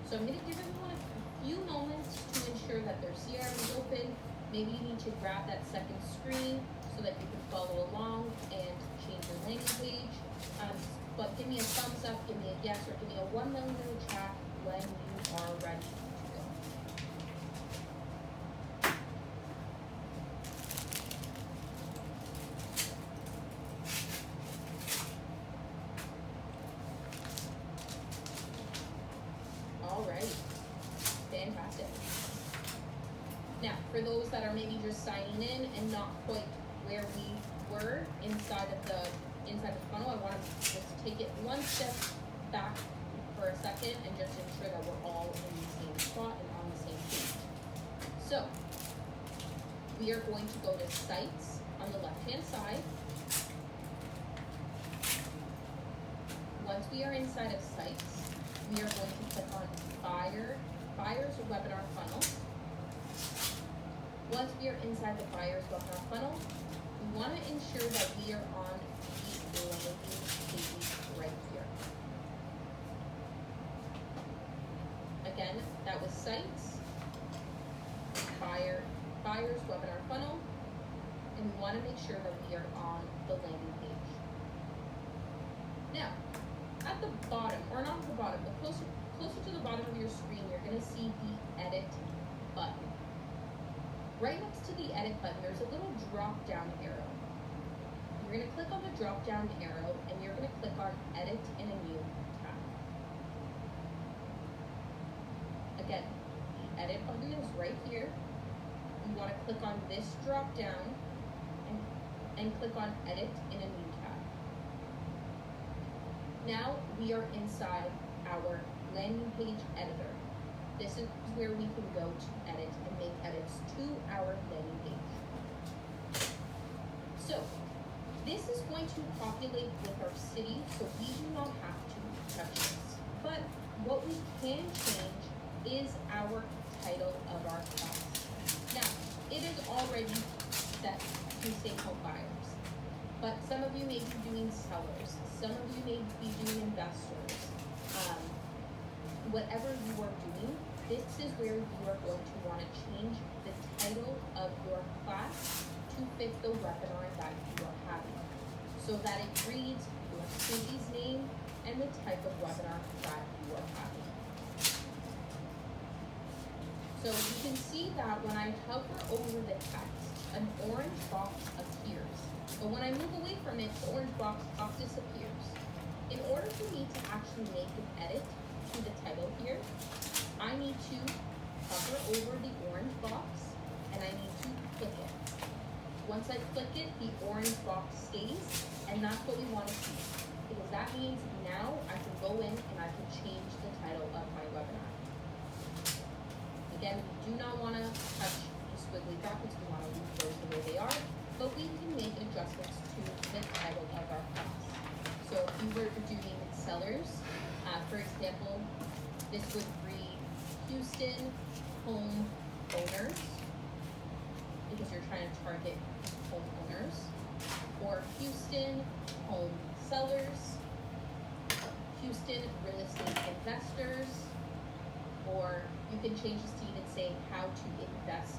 So I'm going to give everyone a few moments to ensure that their CRM is open. Maybe you need to grab that second screen so that you can follow along and change your landing page. But give me a thumbs up, give me a yes, or give me a 1 million in the chat when you are ready to go. All right, fantastic. Now, for those that are maybe just signing in and not quite where we were inside of the funnel, I want to just take it one step back for a second and just ensure that we're all in the same spot and on the same page. So, we are going to go to Sites on the left-hand side. Once we are inside of Sites, we are going to click on Buyer's Webinar Funnel. Once we are inside the Buyer's Webinar Funnel, we want to ensure that we are on the landing page right here. Again, that was Sites, Buyer's Webinar Funnel, and and we want to make sure that we are on the landing page. Now, at the bottom, or not at the bottom, but closer to the bottom of your screen, you're going to see the edit button. Right next to the edit button, there's a little drop down arrow. You're going to click on the drop down arrow and you're going to click on edit in a new tab. Again, the edit button is right here. You want to click on this drop down and click on edit in a new tab. Now we are inside our landing page editor. This is where we can go to edit and make edits to our landing page. So this is going to populate with our city, so we do not have to touch this. But what we can change is our title of our class. Now, it is already set to say home buyers, but some of you may be doing sellers, some of you may be doing investors. Whatever you are doing, this is where you are going to want to change the title of your class to fit the webinar that you are having, so that it reads your city's name and the type of webinar that you are having. So you can see that when I hover over the text, an orange box appears. But when I move away from it, the orange box disappears. In order for me to actually make an edit to the title here, I need to hover over the orange box and I need to click it. Once I click it, the orange box stays, and that's what we want to see, because that means now I can go in and I can change the title of my webinar. Again, we do not want to touch the squiggly brackets, we want to leave those the way they are, but we can make adjustments to the title of our class. So if you were doing sellers, for example, this would read Houston home owners, because you're trying to target homeowners, or Houston home sellers, Houston real estate investors, or you can change this to even say how to invest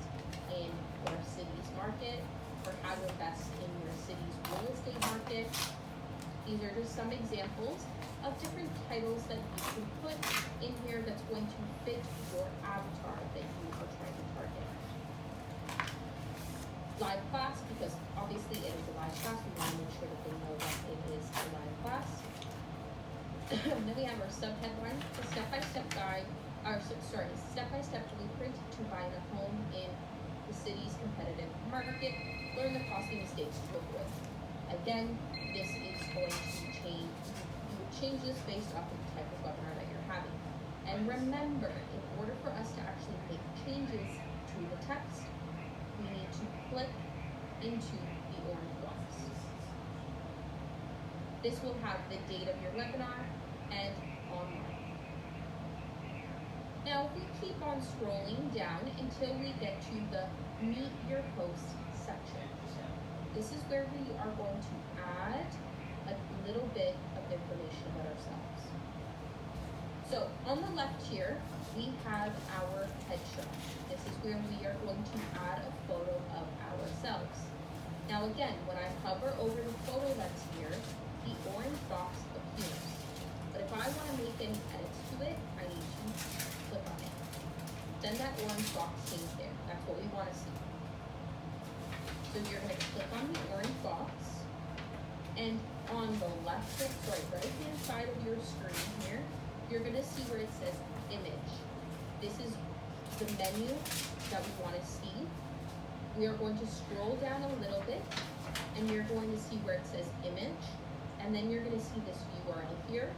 in your city's market, or how to invest in your city's real estate market. These are just some examples of different titles that you can put in here that's going to fit your avatar that you are trying to target. Live class, because obviously it is a live class, we want to make sure that they know that it is a live class. Then we have our subheadline, the step-by-step guide, step-by-step blueprint to buying a home in the city's competitive market. Learn the costly mistakes to avoid. Again, this is going to change. You would change this based off of the type of webinar that you're having. And remember, in order for us to actually make changes to the text, we need to click into the orange box. This will have the date of your webinar and online. Now, if we keep on scrolling down until we get to the Meet Your Host section, this is where we are going to add a little bit of information about ourselves. So on the left here, we have our headshot. This is where we are going to add a photo of ourselves. Now again, when I hover over the photo that's here, the orange box appears. But if I want to make any edits to it, I need to click on it. Then that orange box stays there. That's what we want to see. So you're going to click on the orange box, and on the right hand side of your screen here, you're going to see where it says image. This is the menu that we want to see. We are going to scroll down a little bit, and you're going to see where it says image, and then you're going to see this URL here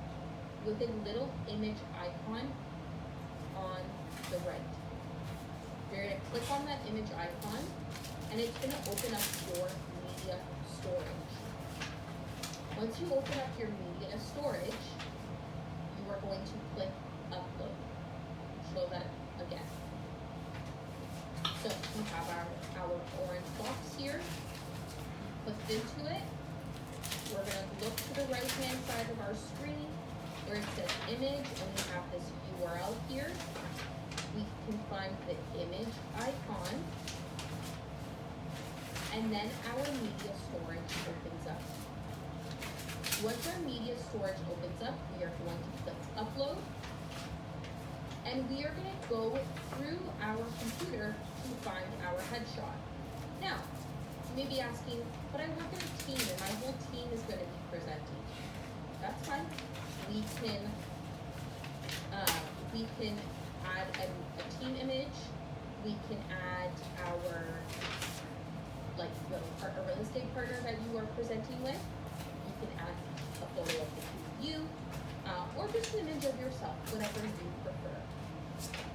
with a little image icon on the right. You're going to click on that image icon, and it's going to open up your media storage. Once you open up your media storage, you are going to click upload. Show that again. So we have our orange box here. Click into it. We're going to look to the right hand side of our screen where it says image, and we have this URL here. We can find the image icon, and then our media storage opens up. Once our media storage opens up, we are going to click upload, and we are going to go through our computer to find our headshot. Now, you may be asking, but I work in a team and my whole team is going to be presenting. That's fine. We can add a team image. We can add our a real estate partner that you are presenting with. You can add a photo of the two of you, or just an image of yourself, whatever you prefer.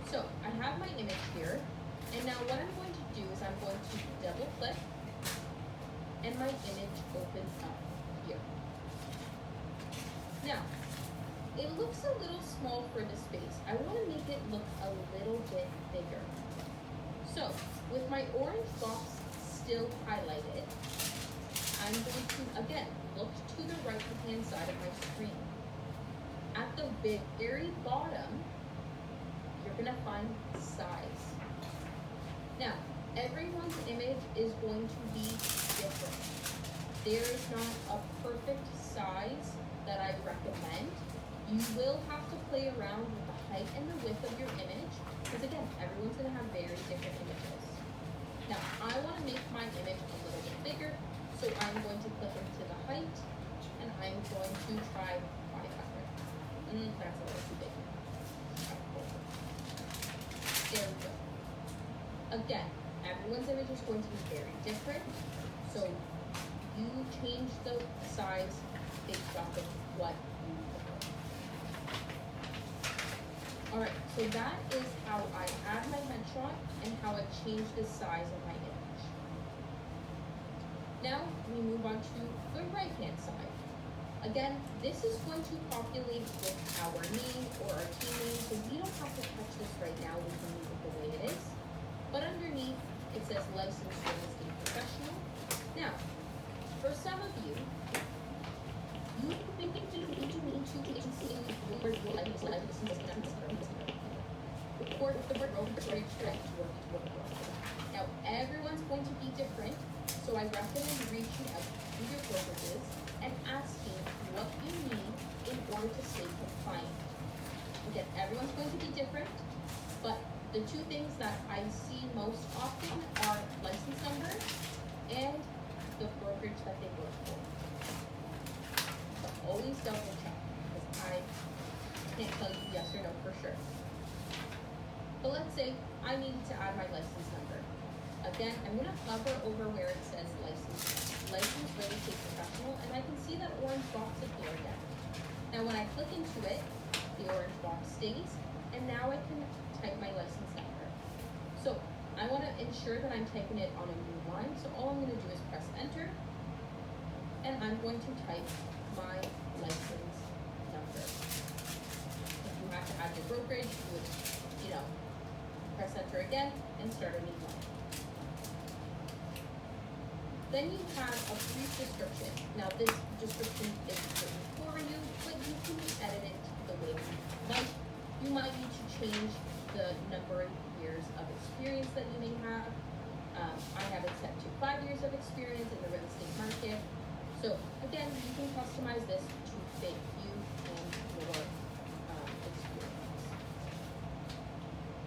So I have my image here, and now what I'm going to do is I'm going to double click, and my image opens up here. Now, it looks a little small for the space. I want to make it look a little bit bigger. So, with my orange box still highlighted, I'm going to, again, look to the right-hand side of my screen. At the very bottom, you're going to find size. Now, everyone's image is going to be different. There is not a perfect size that I recommend. You will have to play around with the height and the width of your image, because again, everyone's going to have very different images. Now, I want to make my image a little bit bigger, so I'm going to click into the height, and I'm going to try 500. That's a little too big. There we go. Again, everyone's image is going to be very different, so you change the size based off of what you prefer. Alright, so that is how I add my headshot and how I change the size of my image. Now we move on to the right hand side. Again, this is going to populate with our name or our team name, so we don't have to touch this right now, we can leave it the way it is. But underneath, it says licensed real estate professional. Now, for some of you, you need to see the word report the word brokerage direct work. Now, everyone's going to be different, so I recommend reaching out to your brokerages and asking what you need in order to stay compliant. Again, everyone's going to be different, but the two things that I see most often are license number and the brokerage that they work for. So always double check, because I can't tell you yes or no for sure. But let's say I need to add my license number. Again, I'm going to hover over where it says licensed real estate professional, and I can see that orange box appear again. Now when I click into it, the orange box stays, and now I can type my license number. So I want to ensure that I'm typing it on a new line, so all I'm going to do is press enter, and I'm going to type my license number. If you have to add your brokerage, you would, press enter again and start a new line. Then you have a brief description. Now this description is written for you, but you can edit it the way you like. You might need to change the number of years of experience that you may have. I have it set to 5 years of experience in the real estate market. So again, you can customize this to fit you and your experience.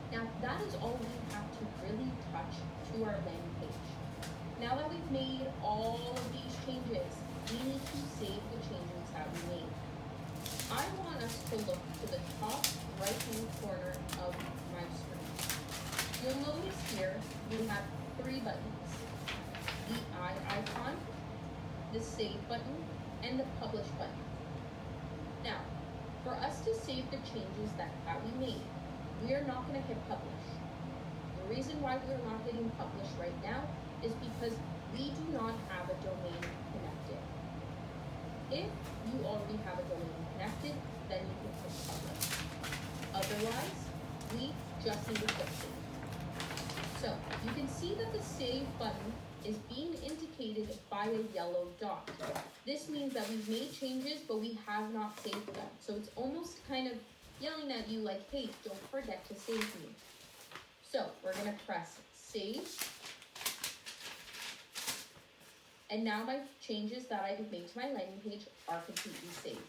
Now that is all we have to really touch to our landing page. Now that we've made all of these changes, we need to save the changes that we made. I want us to look to the top right-hand corner of my screen. You'll notice here we have 3 buttons: the eye icon, the save button, and the publish button. Now, for us to save the changes that we made, we are not going to hit publish. The reason why we're not hitting publish right now is because we do not have a domain connected. If you already have a domain connected, then you can click publish. Otherwise, we just need to click save. So you can see that the save button is being indicated by a yellow dot. This means that we've made changes, but we have not saved them. So it's almost kind of yelling at you like, hey, don't forget to save me. So we're going to press save. And now my changes that I've made to my landing page are completely saved.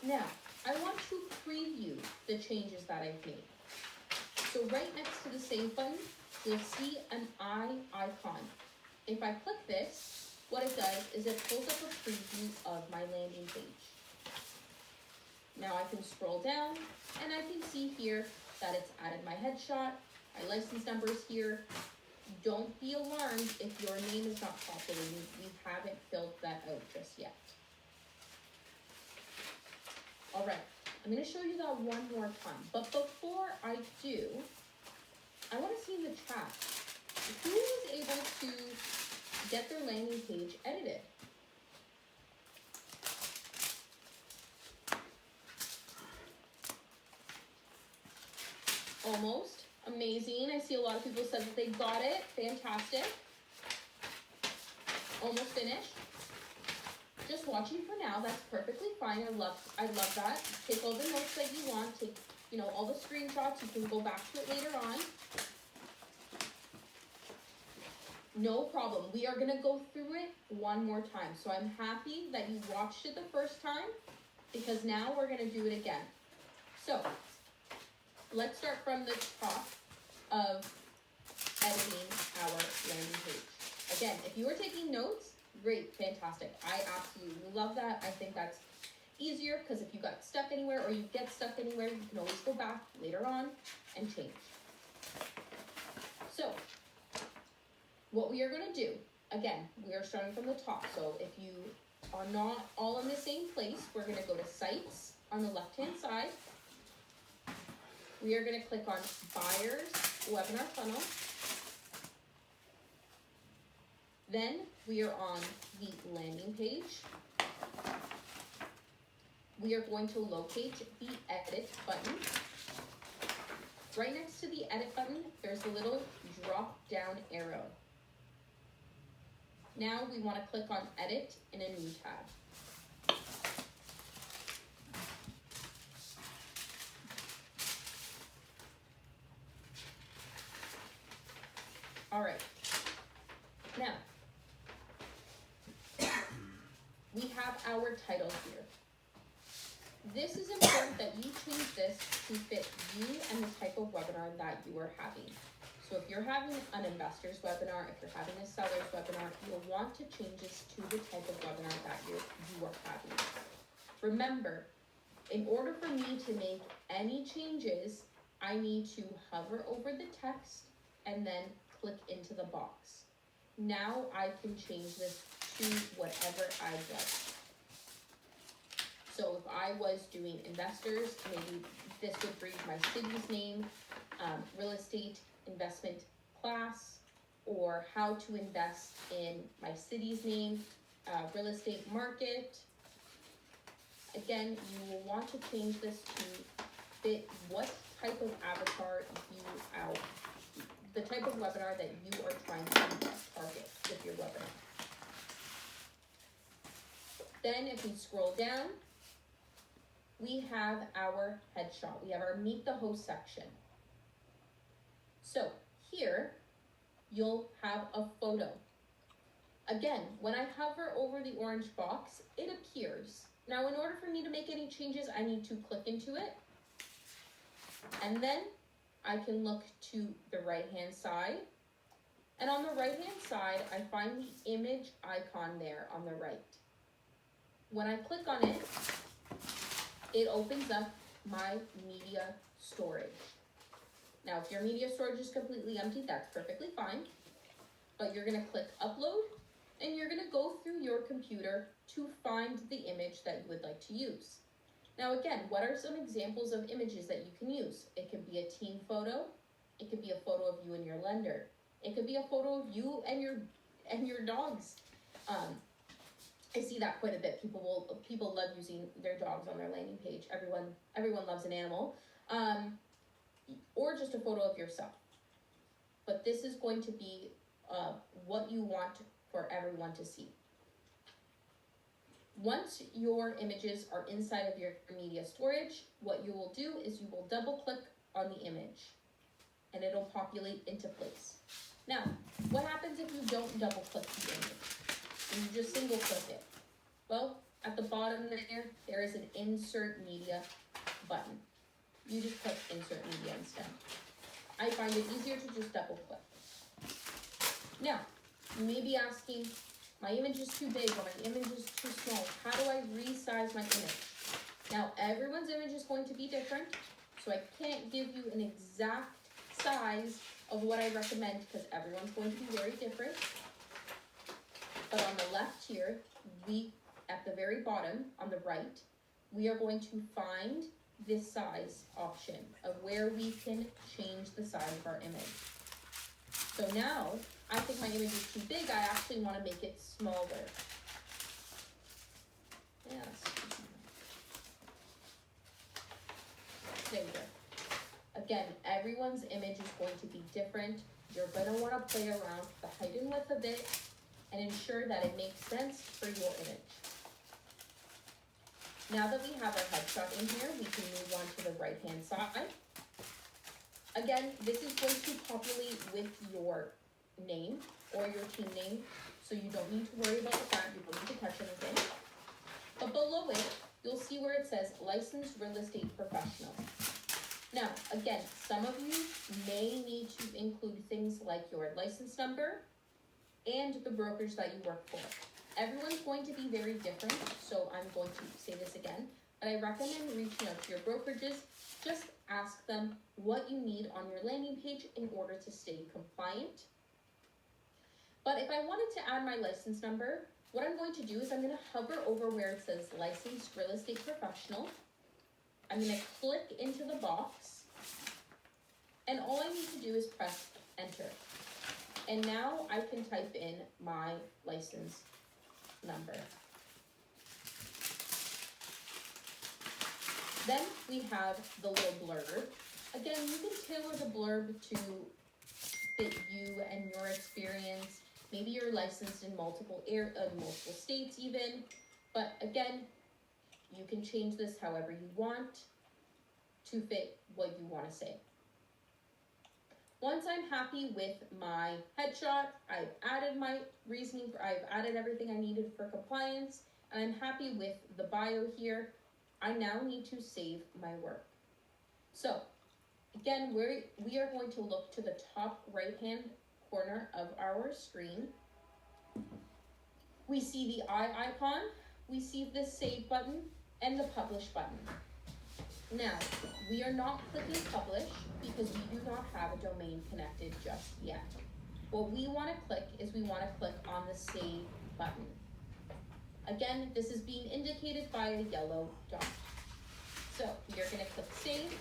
Now, I want to preview the changes that I've made. So right next to the save button, you'll see an eye icon. If I click this, what it does is it pulls up a preview of my landing page. Now I can scroll down and I can see here that it's added my headshot, my license number is here. Don't be alarmed if your name is not populating. We haven't filled that out just yet. All right, I'm going to show you that one more time. But before I do, I want to see in the chat, who was able to get their landing page edited? Almost. Amazing. I see a lot of people said that they got it. Fantastic. Almost finished. Just watching for now. That's perfectly fine. I love that. Take all the notes that you want. Take, all the screenshots. You can go back to it later on. No problem. We are going to go through it one more time. So I'm happy that you watched it the first time because now we're going to do it again. So let's start from the top of editing our landing page. Again, if you are taking notes, great, fantastic. I absolutely love that. I think that's easier because if you got stuck anywhere or you get stuck anywhere, you can always go back later on and change. So what we are going to do, again, we are starting from the top. So if you are not all in the same place, we're going to go to Sites on the left-hand side. We are going to click on Buyers Webinar Funnel. Then we are on the landing page. We are going to locate the Edit button. Right next to the Edit button, there's a little drop-down arrow. Now we want to click on Edit in a new tab. All right. Now, we have our title here. This is important that you change this to fit you and the type of webinar that you are having. So if you're having an investor's webinar, if you're having a seller's webinar, you'll want to change this to the type of webinar that you are having. Remember, in order for me to make any changes, I need to hover over the text and then click into the box. Now I can change this to whatever I'd like. So if I was doing investors, maybe this would read my city's name, real estate investment class, or how to invest in my city's name, real estate market. Again, you will want to change this to fit what type of avatar the type of webinar that you are trying to target with your webinar. Then if we scroll down, we have our headshot. We have our Meet the Host section. So here, you'll have a photo. Again, when I hover over the orange box, it appears. Now, in order for me to make any changes, I need to click into it. And then I can look to the right-hand side. And on the right-hand side, I find the image icon there on the right. When I click on it, it opens up my media storage. Now, if your media storage is completely empty, that's perfectly fine. But you're going to click Upload, and you're going to go through your computer to find the image that you would like to use. Now, again, what are some examples of images that you can use? It could be a team photo. It could be a photo of you and your lender. It could be a photo of you and your dogs. I see that quite a bit. People love using their dogs on their landing page. Everyone loves an animal. Or just a photo of yourself. But this is going to be what you want for everyone to see. Once your images are inside of your media storage, what you will do is you will double click on the image and it'll populate into place. Now, what happens if you don't double click the image? and you just single click it. Well, at the bottom there is an insert media button. You just click insert media instead. I find it easier to just double click. Now, you may be asking, my image is too big or my image is too small. How do I resize my image? Now, everyone's image is going to be different, so I can't give you an exact size of what I recommend because everyone's going to be very different. But on the left here, at the very bottom, on the right, we are going to find this size option of where we can change the size of our image. So now, I think my image is too big, I actually want to make it smaller. Yes. There we go. Again, everyone's image is going to be different. You're going to want to play around with the height and width of it and ensure that it makes sense for your image. Now that we have our headshot in here, we can move on to the right-hand side. Again, this is going to populate with your name or your team name, so you don't need to worry about that. You don't need to touch anything. But below it, you'll see where it says Licensed Real Estate Professional. Now, again, some of you may need to include things like your license number and the brokerage that you work for. Everyone's going to be very different, so I'm going to say this again, but I recommend reaching out to your brokerages. Just ask them what you need on your landing page in order to stay compliant. But if I wanted to add my license number, what I'm going to do is I'm going to hover over where it says Licensed Real Estate Professional. I'm going to click into the box, and all I need to do is press enter. And now I can type in my license number. Then we have the little blurb. Again, you can tailor the blurb to fit you and your experience. Maybe you're licensed in multiple states even, but again, you can change this however you want to fit what you want to say. Once I'm happy with my headshot, I've added my reasoning, I've added everything I needed for compliance, and I'm happy with the bio here, I now need to save my work. So, again, we are going to look to the top right-hand corner of our screen. We see the eye icon, we see the save button, and the publish button. Now, we are not clicking publish because we do not have a domain connected just yet. What we want to click is we want to click on the save button. Again, this is being indicated by a yellow dot. So we are going to click save.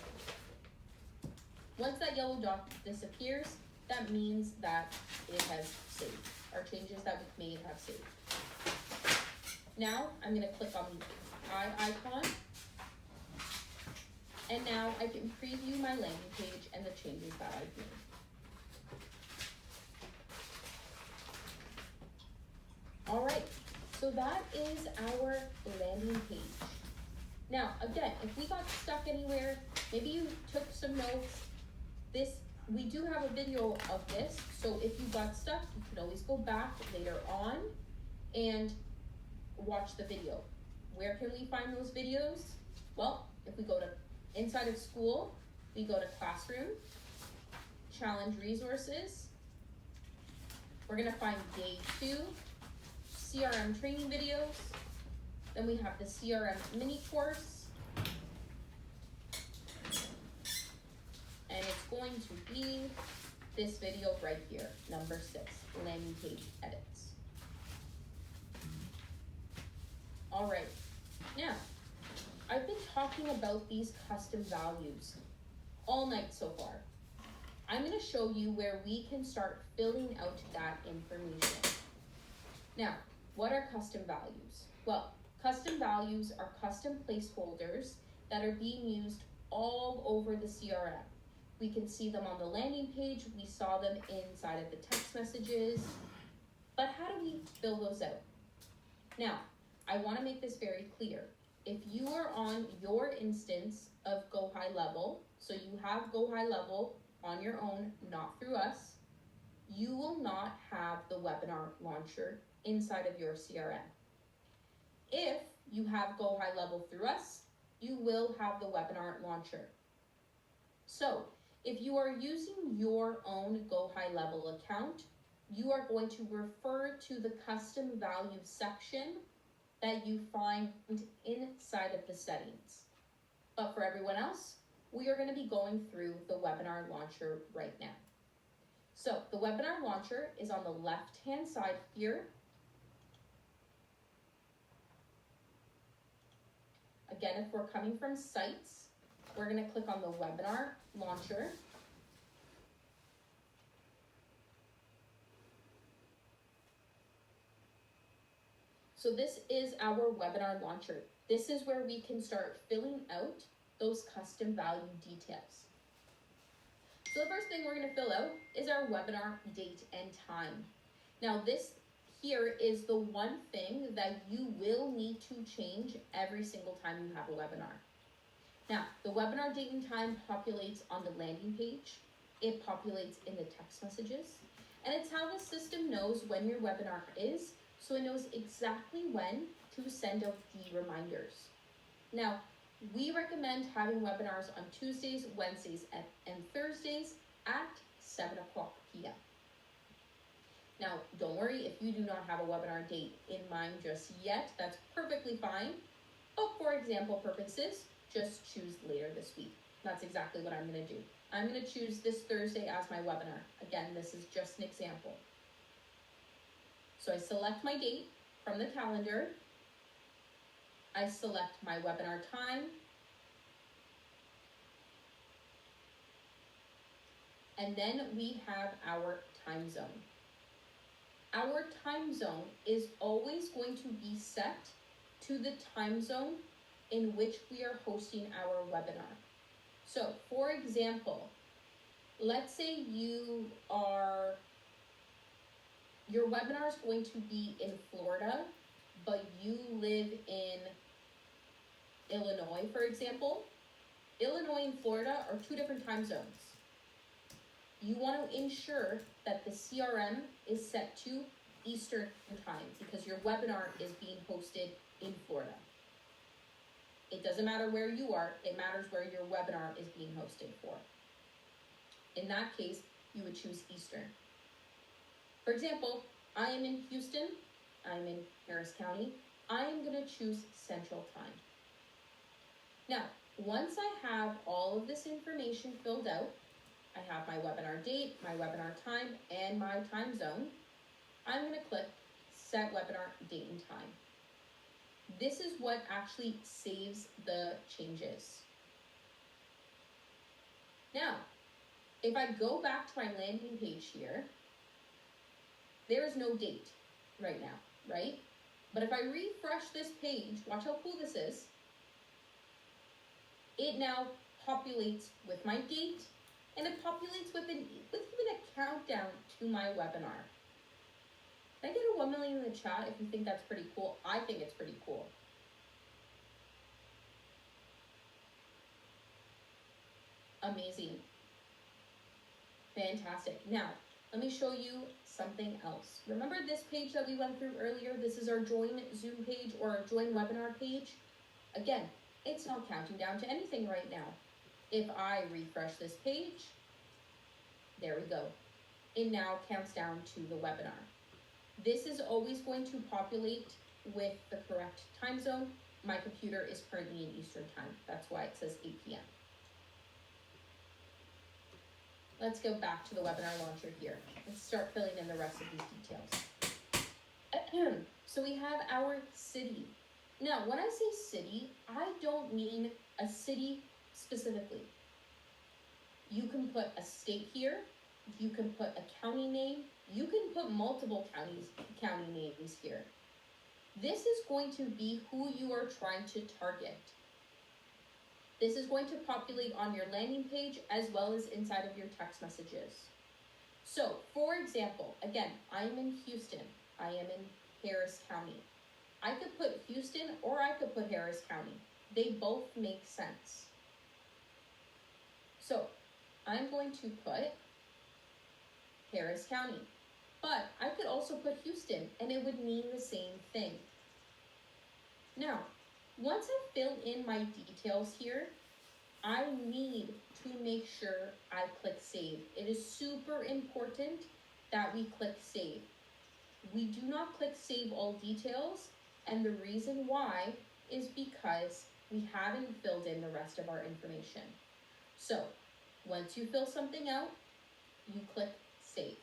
Once that yellow dot disappears, that means that it has saved. Our changes that we've made have saved. Now I'm going to click on the eye icon. And now I can preview my landing page and the changes that I've made. All right, so that is our landing page. Now, again, if we got stuck anywhere, maybe you took some notes, we do have a video of this, so if you got stuck, you can always go back later on and watch the video. Where can we find those videos? Well, if we go to inside of school, we go to classroom, challenge resources. We're gonna find day 2, CRM training videos. Then we have the CRM mini course. And it's going to be this video right here, number 6, landing page edits. All right, now, I've been talking about these custom values all night so far. I'm going to show you where we can start filling out that information. Now, what are custom values? Well, custom values are custom placeholders that are being used all over the CRM. We can see them on the landing page, we saw them inside of the text messages, but how do we fill those out? Now, I want to make this very clear. If you are on your instance of Go High Level, so you have Go High Level on your own, not through us, you will not have the webinar launcher inside of your CRM. If you have Go High Level through us, you will have the webinar launcher. So if you are using your own Go High Level account, you are going to refer to the custom value section that you find inside of the settings. But for everyone else, we are going to be going through the webinar launcher right now. So the webinar launcher is on the left-hand side here. Again, if we're coming from sites, we're going to click on the webinar launcher. So this is our webinar launcher. This is where we can start filling out those custom value details. So the first thing we're going to fill out is our webinar date and time. Now this here is the one thing that you will need to change every single time you have a webinar. Now, the webinar date and time populates on the landing page. It populates in the text messages. And it's how the system knows when your webinar is, so it knows exactly when to send out the reminders. Now, we recommend having webinars on Tuesdays, Wednesdays, and Thursdays at 7 o'clock p.m. Now, don't worry if you do not have a webinar date in mind just yet, that's perfectly fine. But for example purposes, just choose later this week. That's exactly what I'm going to do. I'm going to choose this Thursday as my webinar. Again, this is just an example. So I select my date from the calendar. I select my webinar time. And then we have our time zone. Our time zone is always going to be set to the time zone in which we are hosting our webinar. So, for example, let's say your webinar is going to be in Florida, but you live in Illinois, for example. Illinois and Florida are two different time zones. You want to ensure that the CRM is set to Eastern time because your webinar is being hosted in Florida. It doesn't matter where you are, it matters where your webinar is being hosted for. In that case, you would choose Eastern. For example, I am in Houston, I'm in Harris County, I am going to choose Central Time. Now, once I have all of this information filled out, I have my webinar date, my webinar time, and my time zone, I'm going to click Set Webinar Date and Time. This is what actually saves the changes. Now, if I go back to my landing page here, there's no date right now, right? But if I refresh this page, watch how cool this is. It now populates with my date, and it populates with even a countdown to my webinar. Can I get a 1 million in the chat if you think that's pretty cool? I think it's pretty cool. Amazing. Fantastic. Now, let me show you something else. Remember this page that we went through earlier? This is our Join Zoom page or our Join Webinar page. Again, it's not counting down to anything right now. If I refresh this page, there we go. It now counts down to the webinar. This is always going to populate with the correct time zone. My computer is currently in Eastern time. That's why it says 8 p.m. Let's go back to the webinar launcher here. Let's start filling in the rest of these details. So we have our city. Now, when I say city, I don't mean a city specifically. You can put a state here. You can put a county name. You can put multiple county names here. This is going to be who you are trying to target. This is going to populate on your landing page as well as inside of your text messages. So, for example, again, I am in Houston. I am in Harris County. I could put Houston or I could put Harris County. They both make sense. So, I'm going to put Harris County. But I could also put Houston and it would mean the same thing. Now, once I've filled in my details here, I need to make sure I click save. It is super important that we click save. We do not click save all details, and the reason why is because we haven't filled in the rest of our information. So, once you fill something out, you click save.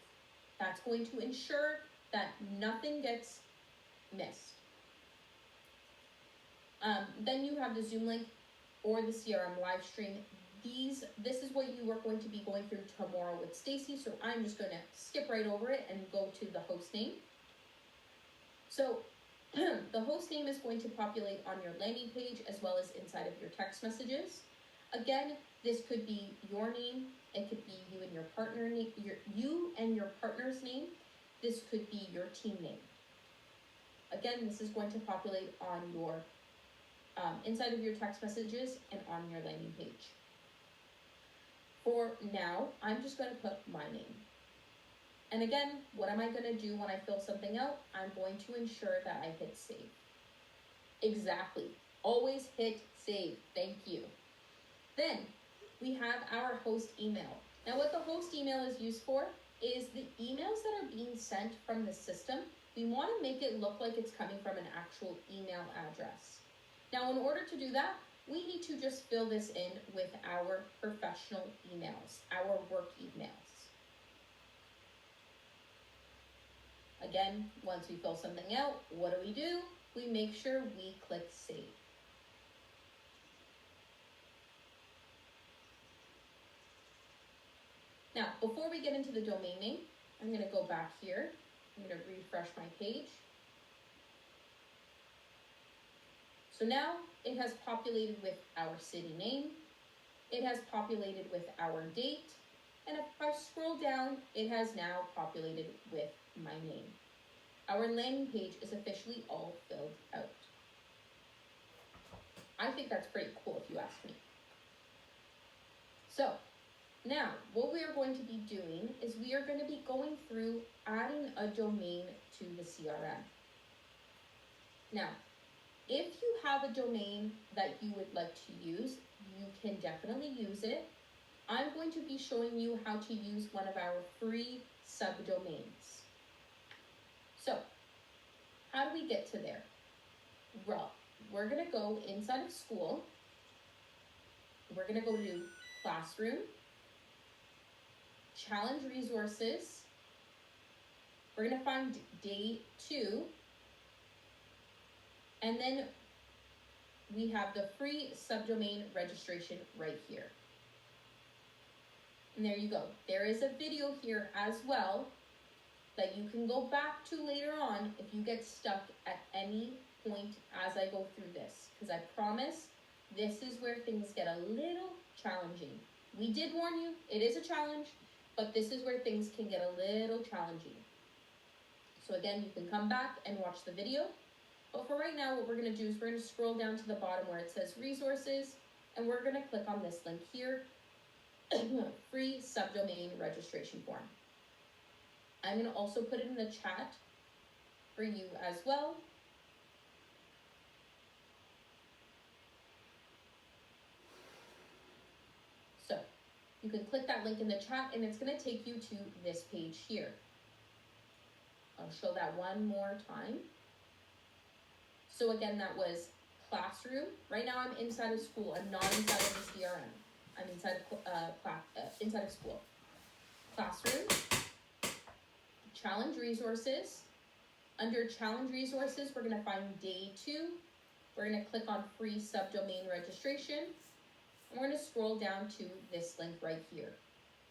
That's going to ensure that nothing gets missed. Then you have the Zoom link or the CRM live stream. This is what you are going to be going through tomorrow with Stacy, so I'm just going to skip right over it and go to the host name. So the host name is going to populate on your landing page as well as inside of your text messages. Again, this could be your name. It could be you and your partner name, you and your partner's name. This could be your team name. Again, this is going to populate on your inside of your text messages and on your landing page. For now, I'm just going to put my name. And again, what am I going to do when I fill something out? I'm going to ensure that I hit save. Exactly. Always hit save. Thank you. Then we have our host email. Now what the host email is used for is the emails that are being sent from the system. We want to make it look like it's coming from an actual email address. Now in order to do that, we need to just fill this in with our professional emails, our work emails. Again, once we fill something out, what do? We make sure we click save. Now, before we get into the domain name, I'm going to go back here. I'm going to refresh my page. So now it has populated with our city name. It has populated with our date. And if I scroll down, it has now populated with my name. Our landing page is officially all filled out. I think that's pretty cool if you ask me. So, now what we are going to be doing is we are going to be going through adding a domain to the CRM. Now, if you have a domain that you would like to use, you can definitely use it. I'm going to be showing you how to use one of our free subdomains. So, how do we get to there? Well, we're going to go inside of school. We're going to go to classroom, challenge resources. We're going to find day 2. And then we have the free subdomain registration right here. And there you go. There is a video here as well that you can go back to later on if you get stuck at any point as I go through this. Because I promise this is where things get a little challenging. We did warn you, it is a challenge, but this is where things can get a little challenging. So again, you can come back and watch the video. But for right now, what we're going to do is we're going to scroll down to the bottom where it says resources, and we're going to click on this link here, free subdomain registration form. I'm going to also put it in the chat for you as well. So you can click that link in the chat and it's going to take you to this page here. I'll show that one more time. So again, that was classroom. Right now I'm inside of school. I'm not inside of the CRM. I'm inside of school. Classroom, challenge resources. Under challenge resources, we're going to find day 2. We're going to click on free subdomain registration. And we're going to scroll down to this link right here,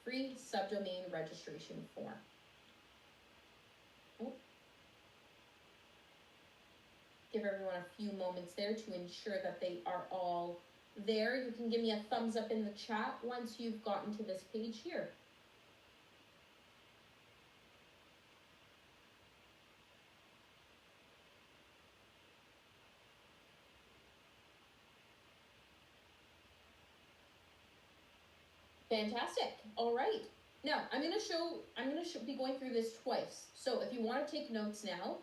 free subdomain registration form. Oh. Give everyone a few moments there to ensure that they are all there. You can give me a thumbs up in the chat once you've gotten to this page here. Fantastic. All right. Now, I'm gonna be going through this twice. So if you want to take notes now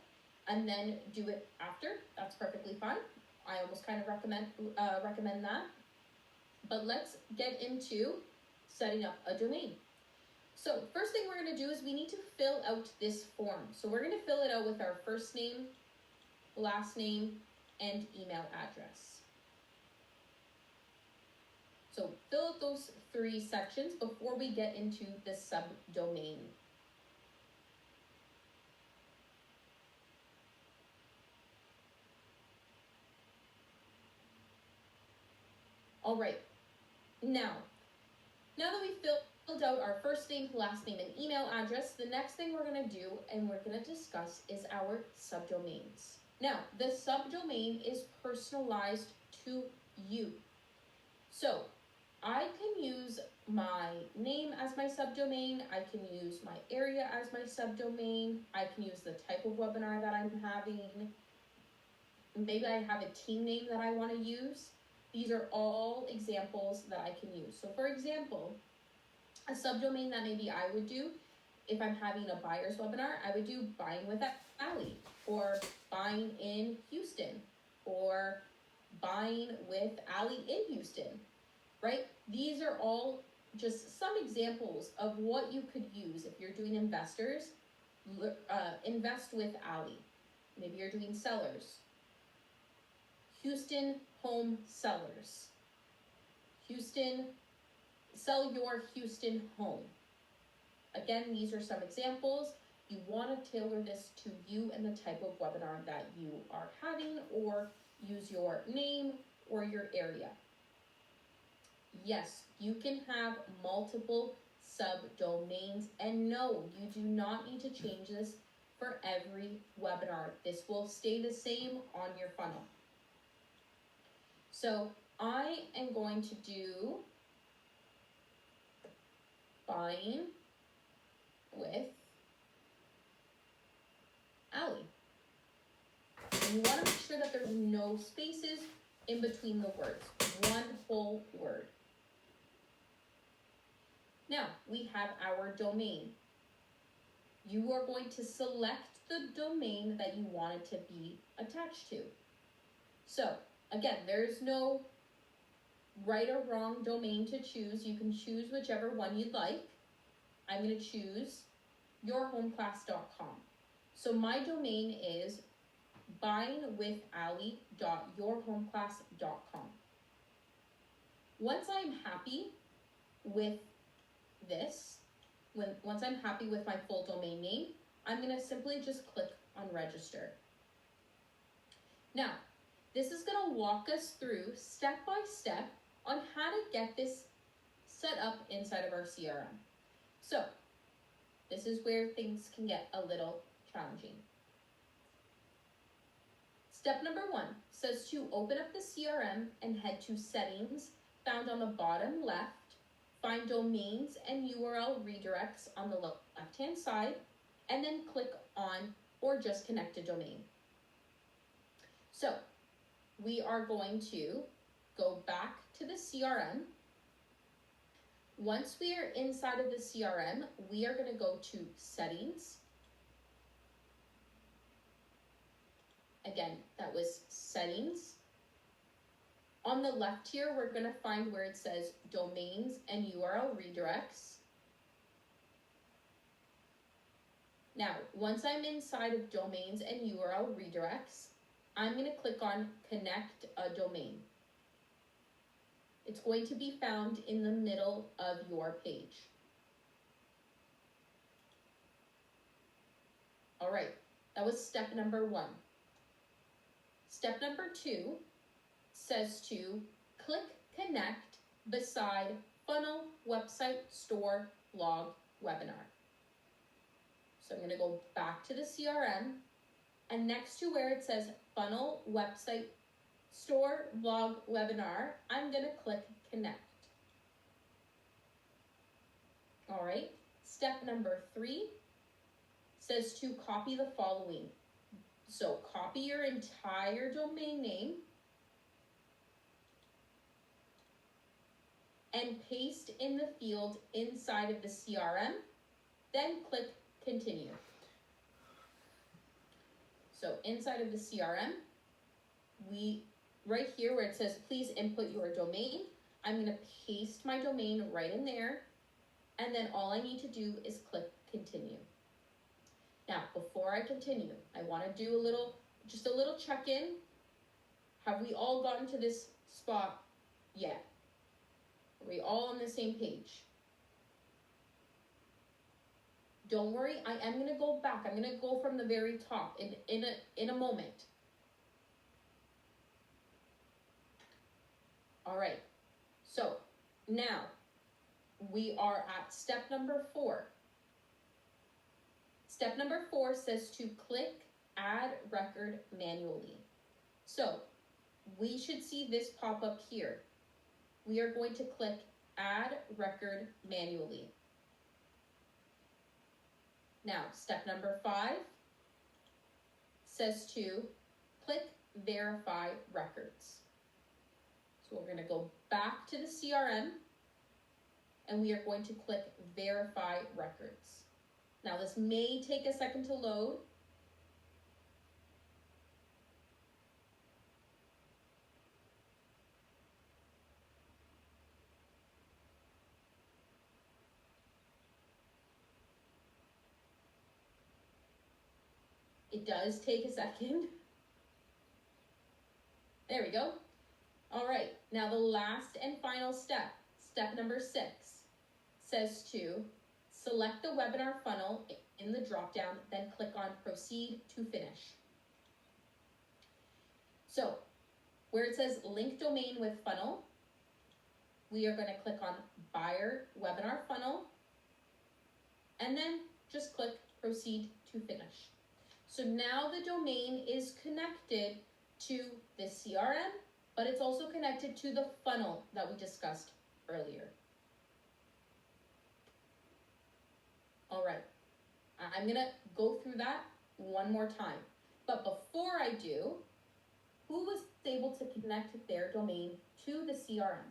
and then do it after, that's perfectly fine. I almost kind of recommend that. But let's get into setting up a domain. So first thing we're going to do is we need to fill out this form. So we're going to fill it out with our first name, last name, and email address. So fill out those 3 sections before we get into the subdomain. All right. Now that we've filled out our first name, last name, and email address, the next thing we're going to do and we're going to discuss is our subdomains. Now, the subdomain is personalized to you. So I can use my name as my subdomain. I can use my area as my subdomain. I can use the type of webinar that I'm having. Maybe I have a team name that I want to use. These are all examples that I can use. So for example, a subdomain that maybe I would do, if I'm having a buyer's webinar, I would do buying with Allie, or buying in Houston, or buying with Allie in Houston, right? These are all just some examples of what you could use if you're doing investors. Invest with Allie. Maybe you're doing sellers. Houston home sellers. Sell your Houston home. Again, these are some examples. You want to tailor this to you and the type of webinar that you are having, or use your name or your area. Yes, you can have multiple subdomains, and no, you do not need to change this for every webinar. This will stay the same on your funnel. So I am going to do buying with Allie. And you want to make sure that there's no spaces in between the words. One whole word. Now, we have our domain. You are going to select the domain that you want it to be attached to. So, again, there's no right or wrong domain to choose. You can choose whichever one you'd like. I'm going to choose yourhomeclass.com. So my domain is buyingwithallie.yourhomeclass.com. Once I'm happy with this, once I'm happy with my full domain name, I'm going to simply just click on register. Now, this is going to walk us through step by step on how to get this set up inside of our CRM. So, this is where things can get a little challenging. Step number 1 says to open up the CRM and head to settings found on the bottom left, find domains and URL redirects on the left-hand side, and then click on or just connect a domain. So, we are going to go back to the CRM. Once we are inside of the CRM, we are going to go to settings. Again, that was settings. On the left here, we're going to find where it says domains and URL redirects. Now, once I'm inside of domains and URL redirects, I'm going to click on connect a domain. It's going to be found in the middle of your page. All right, that was step number 1. Step number 2 says to click connect beside funnel, website, store, blog, webinar. So I'm going to go back to the CRM, and next to where it says funnel, website, store, blog, webinar, I'm going to click connect. All right, step number 3 says to copy the following. So copy your entire domain name and paste in the field inside of the CRM, then click continue. So inside of the CRM, right here where it says please input your domain, I'm going to paste my domain right in there, and then all I need to do is click continue. Now, before I continue, I want to do just a little check-in. Have we all gotten to this spot yet? Are we all on the same page? Don't worry, I am going to go back. I'm going to go from the very top in a moment. All right, so now we are at step number 4. Step number 4 says to click add record manually. So we should see this pop up here. We are going to click add record manually. Now, step number 5 says to click verify records. So we're going to go back to the CRM and we are going to click verify records. Now, this may take a second to load. It does take a second. There we go. All right, now the last and final step, step number 6, says to select the webinar funnel in the dropdown, then click on proceed to finish. So where it says link domain with funnel, we are going to click on buyer webinar funnel, and then just click proceed to finish. So now the domain is connected to the CRM, but it's also connected to the funnel that we discussed earlier. All right, I'm going to go through that one more time. But before I do, who was able to connect their domain to the CRM?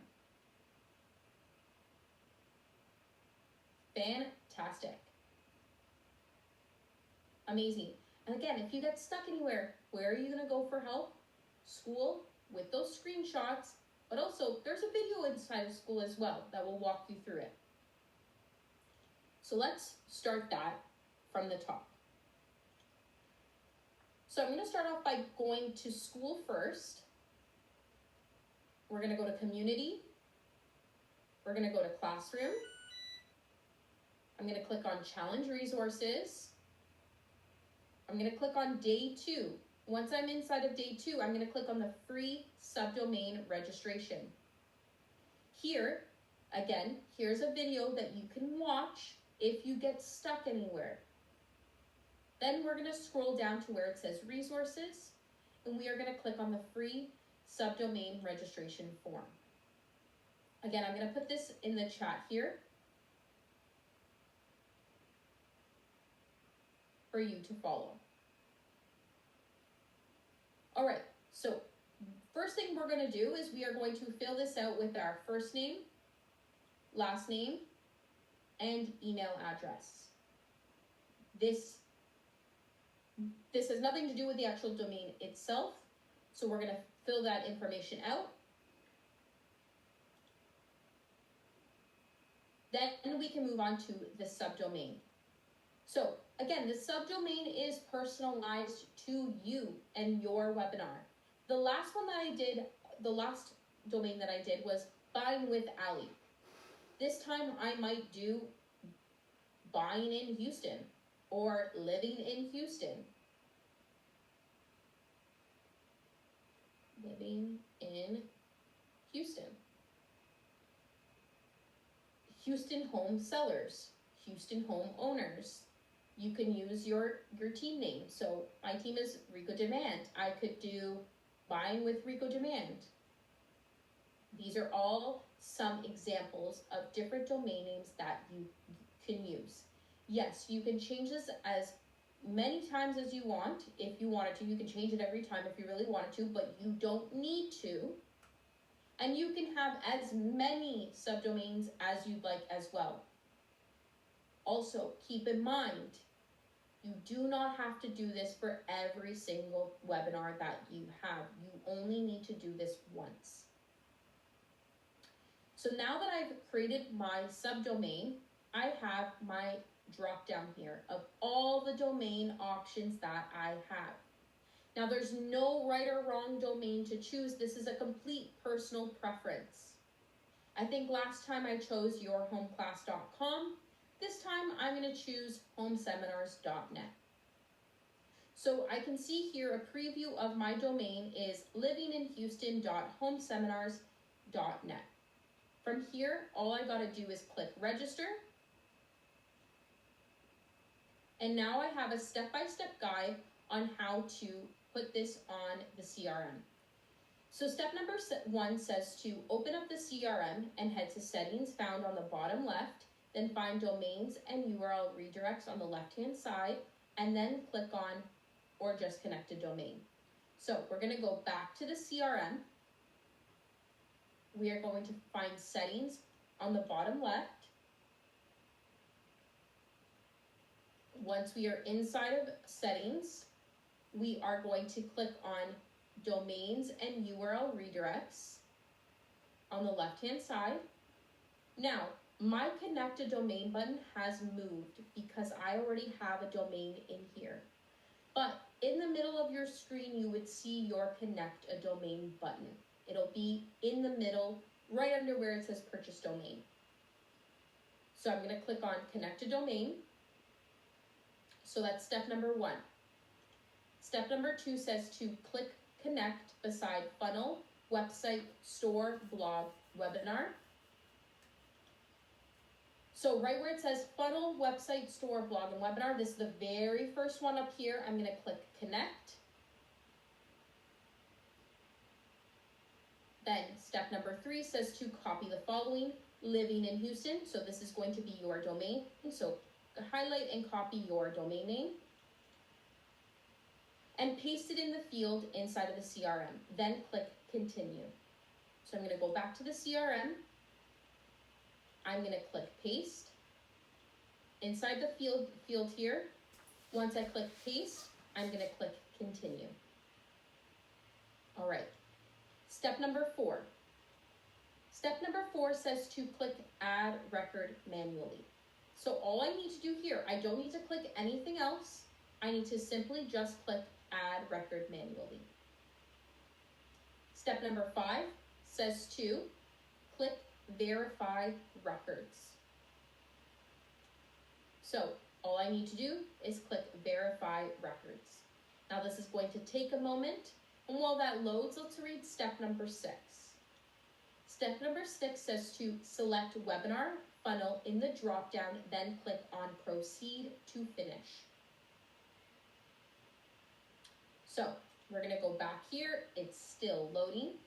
Fantastic. Amazing. And again, if you get stuck anywhere, where are you going to go for help? School with those screenshots, but also there's a video inside of school as well that will walk you through it. So let's start that from the top. So I'm going to start off by going to school first. We're going to go to community. We're going to go to classroom. I'm going to click on challenge resources. I'm going to click on day 2. Once I'm inside of day 2, I'm going to click on the free subdomain registration. Here, again, here's a video that you can watch if you get stuck anywhere. Then we're going to scroll down to where it says resources, and we are going to click on the free subdomain registration form. Again, I'm going to put this in the chat here for you to follow. All right, so first thing we're going to do is we are going to fill this out with our first name, last name, and email address. This has nothing to do with the actual domain itself, so we're going to fill that information out. Then we can move on to the subdomain. So again, the subdomain is personalized to you and your webinar. The last one that I did, the last domain that I did was Buying with Ali. This time I might do Buying in Houston or Living in Houston. Living in Houston. Houston home sellers, Houston home owners. You can use your team name. So my team is Rico Demand. I could do Buying with Rico Demand. These are all some examples of different domain names that you can use. Yes, you can change this as many times as you want. If you wanted to, you can change it every time if you really wanted to, but you don't need to. And you can have as many subdomains as you'd like as well. Also, keep in mind, you do not have to do this for every single webinar that you have. You only need to do this once. So now that I've created my subdomain, I have my drop down here of all the domain options that I have. Now there's no right or wrong domain to choose. This is a complete personal preference. I think last time I chose yourhomeclass.com. This time I'm going to choose homeseminars.net. So I can see here a preview of my domain is livinginhouston.homeseminars.net. From here, all I got to do is click register. And now I have a step-by-step guide on how to put this on the CRM. So step number 1 says to open up the CRM and head to settings found on the bottom left, then find domains and URL redirects on the left-hand side, and then click on or just connect a domain. So we're going to go back to the CRM. We are going to find settings on the bottom left. Once we are inside of settings, we are going to click on domains and URL redirects on the left-hand side. Now, my connect a domain button has moved because I already have a domain in here. But in the middle of your screen, you would see your connect a domain button. It'll be in the middle, right under where it says purchase domain. So I'm going to click on connect a domain. So that's step number 1. Step number 2 says to click connect beside funnel, website, store, blog, webinar. So right where it says funnel, website, store, blog, and webinar, this is the very first one up here. I'm going to click connect. Then step number 3 says to copy the following, living in Houston. So this is going to be your domain. And so highlight and copy your domain name and paste it in the field inside of the CRM. Then click continue. So I'm going to go back to the CRM. I'm going to click paste. Inside the field here, once I click paste, I'm going to click continue. All right. Step number 4. Step number 4 says to click add record manually. So all I need to do here, I don't need to click anything else. I need to simply just click add record manually. Step number 5 says to click verify records. So all I need to do is click verify records. Now this is going to take a moment, and while that loads, let's read step number 6. Step number 6 says to select webinar funnel in the drop-down, then click on proceed to finish. So we're going to go back here. It's still loading.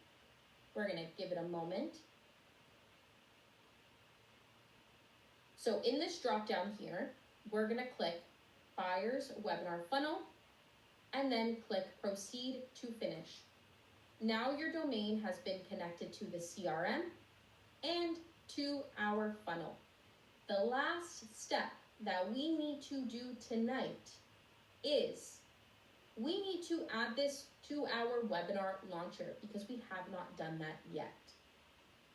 We're going to give it a moment. So in this drop-down here, we're going to click buyer's webinar funnel and then click proceed to finish. Now your domain has been connected to the CRM and to our funnel. The last step that we need to do tonight is we need to add this to our webinar launcher because we have not done that yet.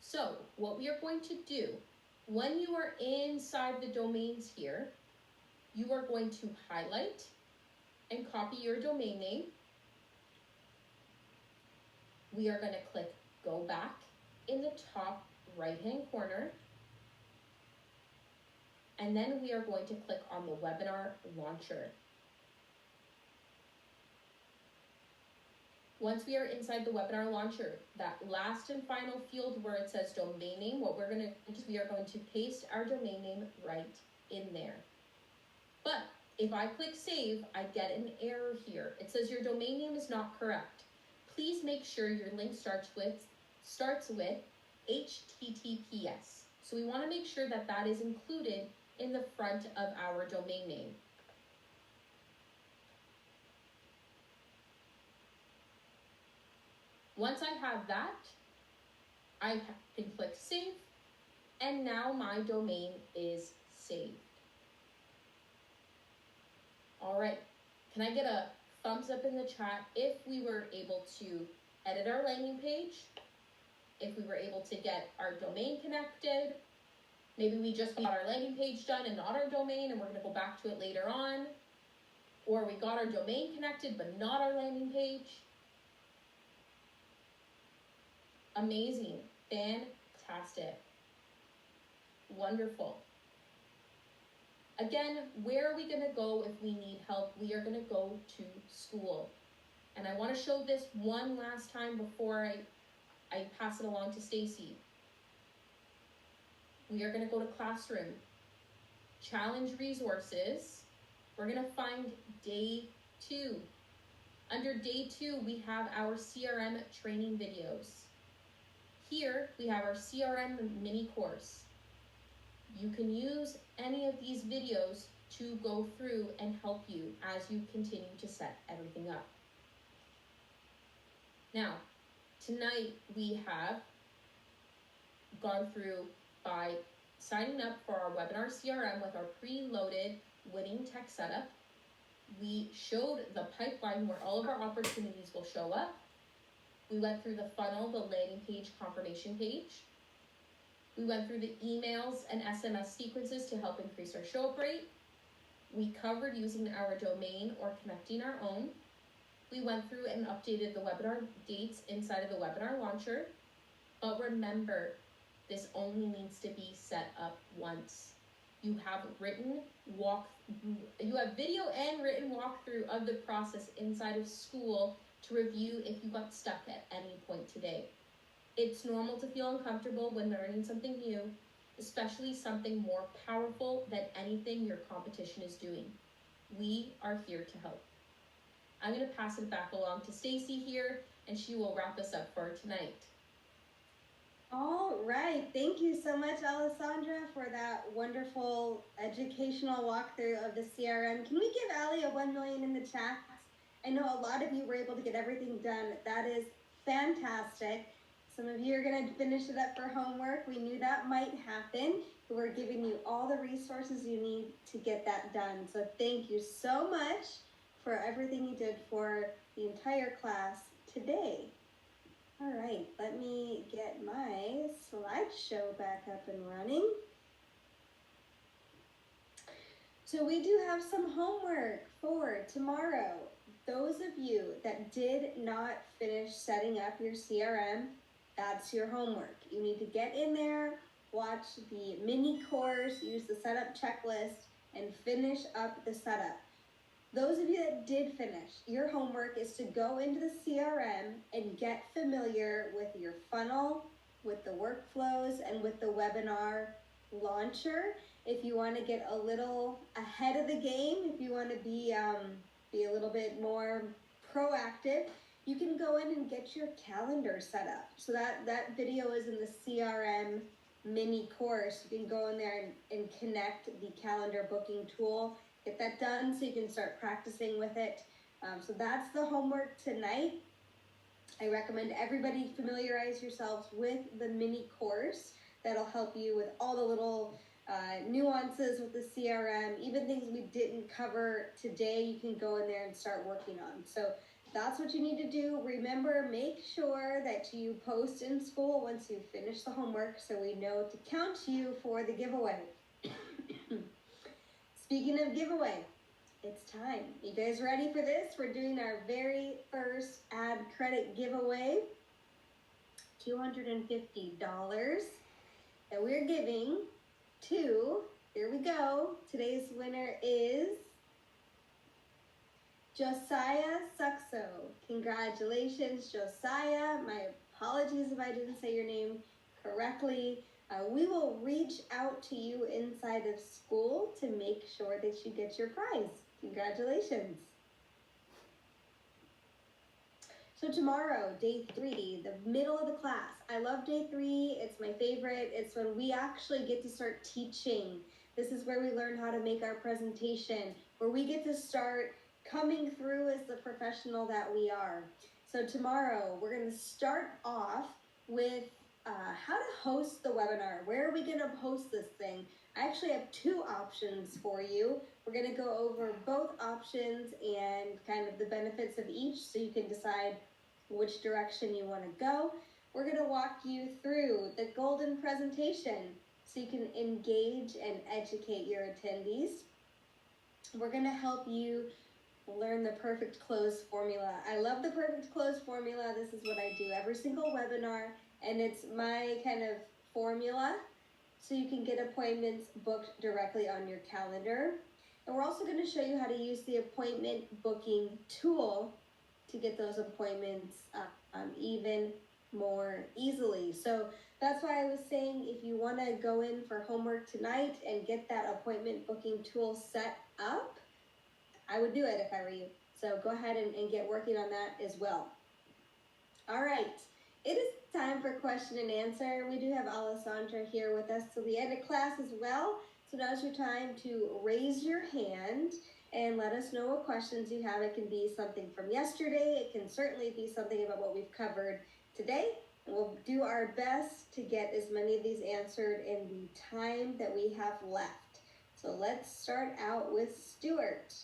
So what we are going to do, when you are inside the domains here, you are going to highlight and copy your domain name. We are going to click go back in the top right-hand corner. And then we are going to click on the webinar launcher. Once we are inside the webinar launcher, that last and final field where it says domain name, what we're going to do is we are going to paste our domain name right in there. But if I click save, I get an error here. It says your domain name is not correct. Please make sure your link starts with HTTPS. So we want to make sure that that is included in the front of our domain name. Once I have that, I can click save, and now my domain is saved. All right, can I get a thumbs up in the chat if we were able to edit our landing page, if we were able to get our domain connected? Maybe we just got our landing page done and not our domain, and we're going to go back to it later on. Or we got our domain connected but not our landing page. Amazing. Fantastic. Wonderful. Again, where are we going to go if we need help? We are going to go to school. And I want to show this one last time before I pass it along to Stacy. We are going to go to classroom. Challenge resources. We're going to find day 2. Under day 2, we have our CRM training videos. Here, we have our CRM mini course. You can use any of these videos to go through and help you as you continue to set everything up. Now, tonight we have gone through by signing up for our webinar CRM with our preloaded winning tech setup. We showed the pipeline where all of our opportunities will show up. We went through the funnel, the landing page, confirmation page. We went through the emails and SMS sequences to help increase our show up rate. We covered using our domain or connecting our own. We went through and updated the webinar dates inside of the webinar launcher. But remember, this only needs to be set up once. You have video and written walkthrough of the process inside of school to review if you got stuck at any point today. It's normal to feel uncomfortable when learning something new, especially something more powerful than anything your competition is doing. We are here to help. I'm going to pass it back along to Stacy here, and she will wrap us up for tonight. All right, thank you so much, Alessandra, for that wonderful educational walkthrough of the CRM. Can we give Allie a 1 million in the chat? I know a lot of you were able to get everything done. That is fantastic. Some of you are going to finish it up for homework. We knew that might happen. We're giving you all the resources you need to get that done. So thank you so much for everything you did for the entire class today. All right, let me get my slideshow back up and running. So we do have some homework for tomorrow. Those of you that did not finish setting up your CRM, that's your homework. You need to get in there, watch the mini course, use the setup checklist, and finish up the setup. Those of you that did finish, your homework is to go into the CRM and get familiar with your funnel, with the workflows, and with the webinar launcher. If you want to get a little ahead of the game, if you want to be a little bit more proactive, you can go in and get your calendar set up. So that video is in the CRM mini course. You can go in there and connect the calendar booking tool. Get that done so you can start practicing with it. So that's the homework tonight. I recommend everybody familiarize yourselves with the mini course. That'll help you with all the little nuances with the CRM, even things we didn't cover today, you can go in there and start working on. So that's what you need to do. Remember, make sure that you post in school once you finish the homework so we know to count you for the giveaway. Speaking of giveaway, it's time. You guys ready for this? We're doing our very first ad credit giveaway. $250 that we're giving to, here we go. Today's winner is Josiah Suxo. Congratulations, Josiah. My apologies if I didn't say your name correctly. We will reach out to you inside of school to make sure that you get your prize. Congratulations. So tomorrow, day 3, the middle of the class. I love day 3. It's my favorite. It's when we actually get to start teaching. This is where we learn how to make our presentation, where we get to start coming through as the professional that we are. So tomorrow, we're going to start off with how to host the webinar. Where are we going to post this thing? I actually have two options for you. We're going to go over both options and kind of the benefits of each so you can decide which direction you want to go. We're going to walk you through the golden presentation so you can engage and educate your attendees. We're going to help you learn the perfect close formula. I love the perfect close formula. This is what I do every single webinar, and it's my kind of formula so you can get appointments booked directly on your calendar. And we're also going to show you how to use the appointment booking tool to get those appointments even more easily. So that's why I was saying if you want to go in for homework tonight and get that appointment booking tool set up, I would do it if I were you. So go ahead and get working on that as well. All right, it is time for question and answer. We do have Alessandra here with us till the end of class as well. So now's your time to raise your hand and let us know what questions you have. It can be something from yesterday. It can certainly be something about what we've covered today. And we'll do our best to get as many of these answered in the time that we have left. So let's start out with Stuart.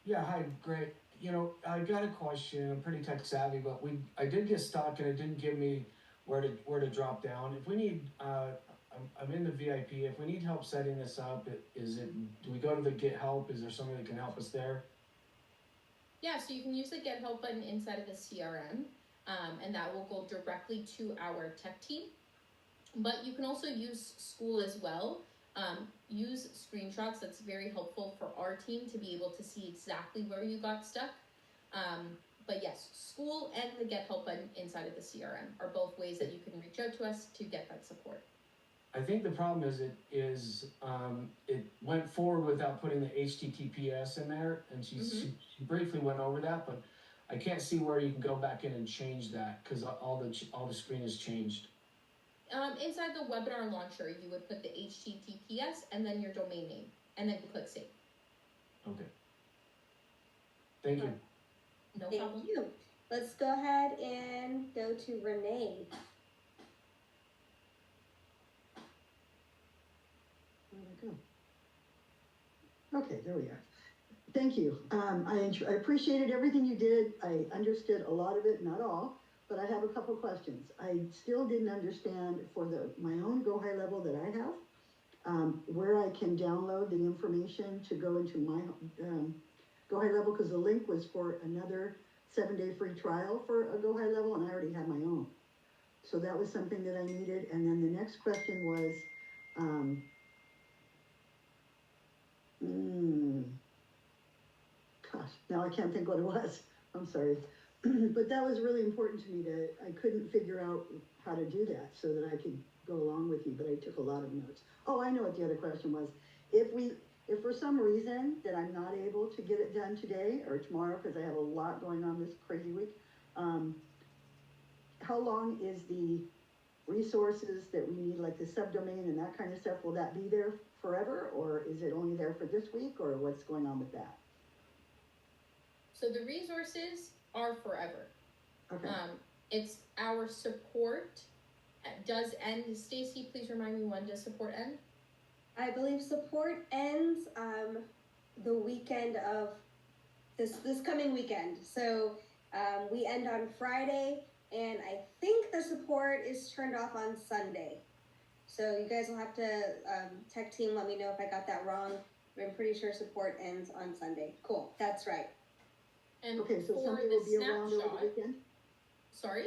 Yeah, hi, great. You know, I got a question. I'm pretty tech savvy, but I did get stuck and it didn't give me where to drop down. If we need, I'm in the VIP. If we need help setting this up, do we go to the Get Help? Is there somebody that can help us there? Yeah, so you can use the Get Help button inside of the CRM, and that will go directly to our tech team. But you can also use School as well. Use screenshots. That's very helpful for our team to be able to see exactly where you got stuck. But yes, School and the Get Help button inside of the CRM are both ways that you can reach out to us to get that support. I think the problem is it went forward without putting the HTTPS in there, and she briefly went over that, but I can't see where you can go back in and change that because all the screen has changed. Inside the webinar launcher, you would put the HTTPS and then your domain name, and then click Save. Okay. Thank you. No problem. Thank you. Let's go ahead and go to Renee. Where'd I go? Okay, there we are. Thank you. I appreciated everything you did. I understood a lot of it, not all. But I have a couple questions. I still didn't understand for my own Go High level that I have, where I can download the information to go into my Go High level, because the link was for another 7-day free trial for a Go High level, and I already had my own. So that was something that I needed. And then the next question was, gosh, now I can't think what it was. I'm sorry. But that was really important to me I couldn't figure out how to do that so that I could go along with you, but I took a lot of notes. Oh, I know what the other question was. If for some reason that I'm not able to get it done today or tomorrow, because I have a lot going on this crazy week, how long is the resources that we need, like the subdomain and that kind of stuff, will that be there forever, or is it only there for this week, or what's going on with that? So the resources are forever. Okay. It's our support does end. Stacy, please remind me, when does support end? I believe support ends the weekend of this coming weekend. So we end on Friday, and I think the support is turned off on Sunday. So you guys will have to tech team let me know if I got that wrong. But I'm pretty sure support ends on Sunday. Cool, that's right. And okay, so somebody will be around over the weekend? Sorry?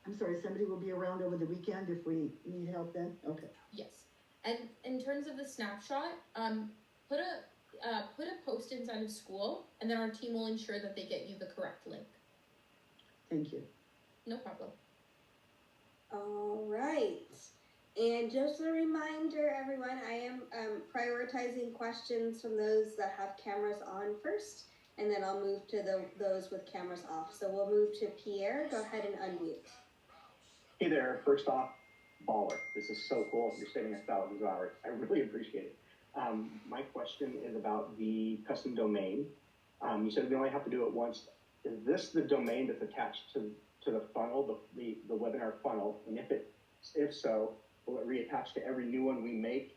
I'm sorry, somebody will be around over the weekend if we need help then? Okay. Yes. And in terms of the snapshot, put a post inside of School, and then our team will ensure that they get you the correct link. Thank you. No problem. All right. And just a reminder, everyone, I am prioritizing questions from those that have cameras on first, and then I'll move to those with cameras off. So we'll move to Pierre. Go ahead and unmute. Hey there. First off, baller. This is so cool. You're saving us thousands of hours. I really appreciate it. My question is about the custom domain. You said we only have to do it once is this the domain that's attached to the funnel, the webinar funnel? And if so, will it reattach to every new one we make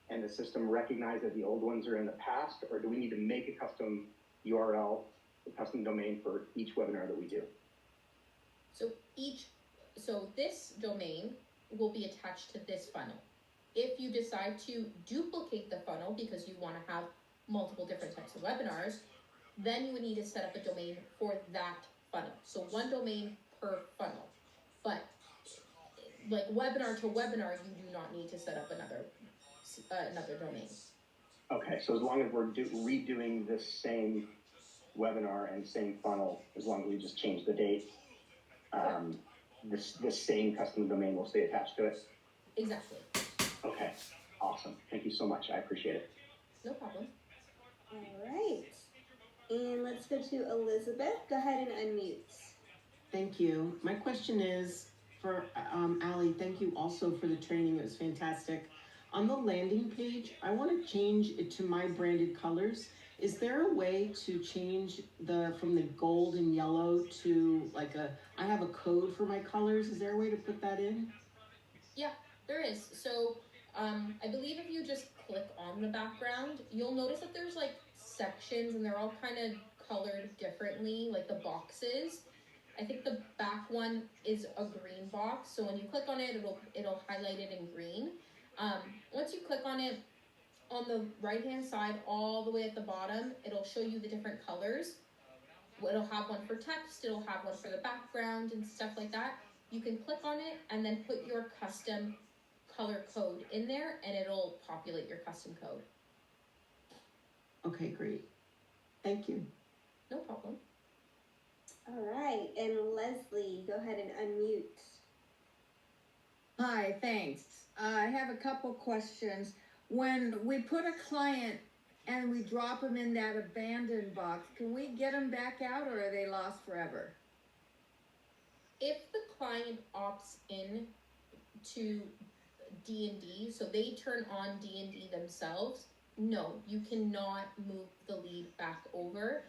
and the system recognize that the old ones are in the past, or do we need to make a custom URL, a custom domain for each webinar that we do? So this domain will be attached to this funnel. If you decide to duplicate the funnel because you want to have multiple different types of webinars, then you would need to set up a domain for that funnel. So one domain per funnel. But like webinar to webinar, you do not need to set up another domain. Okay, so as long as we're redoing this same webinar and same funnel, as long as we just change the date, this same custom domain will stay attached to it? Exactly. Okay, awesome. Thank you so much. I appreciate it. No problem. All right. And let's go to Elizabeth. Go ahead and unmute. Thank you. My question is for Allie. Thank you also for the training. It was fantastic. On the landing page, I want to change it to my branded colors. Is there a way to change from the gold and yellow to like I have a code for my colors. Is there a way to put that in? Yeah, there is. So I believe if you just click on the background, you'll notice that there's like sections and they're all kind of colored differently, like the boxes. I think the back one is a green box, so when you click on it, it'll highlight it in green. Once you click on it, on the right hand side all the way at the bottom, it'll show you the different colors. It'll have one for text, it'll have one for the background and stuff like that. You can click on it and then put your custom color code in there and it'll populate your custom code. Okay, great. Thank you. No problem. All right, and Leslie, go ahead and unmute. Hi, thanks. I have a couple questions. When we put a client and we drop them in that abandoned box, can we get them back out or are they lost forever? If the client opts in to D&D, so they turn on D&D themselves, no, you cannot move the lead back over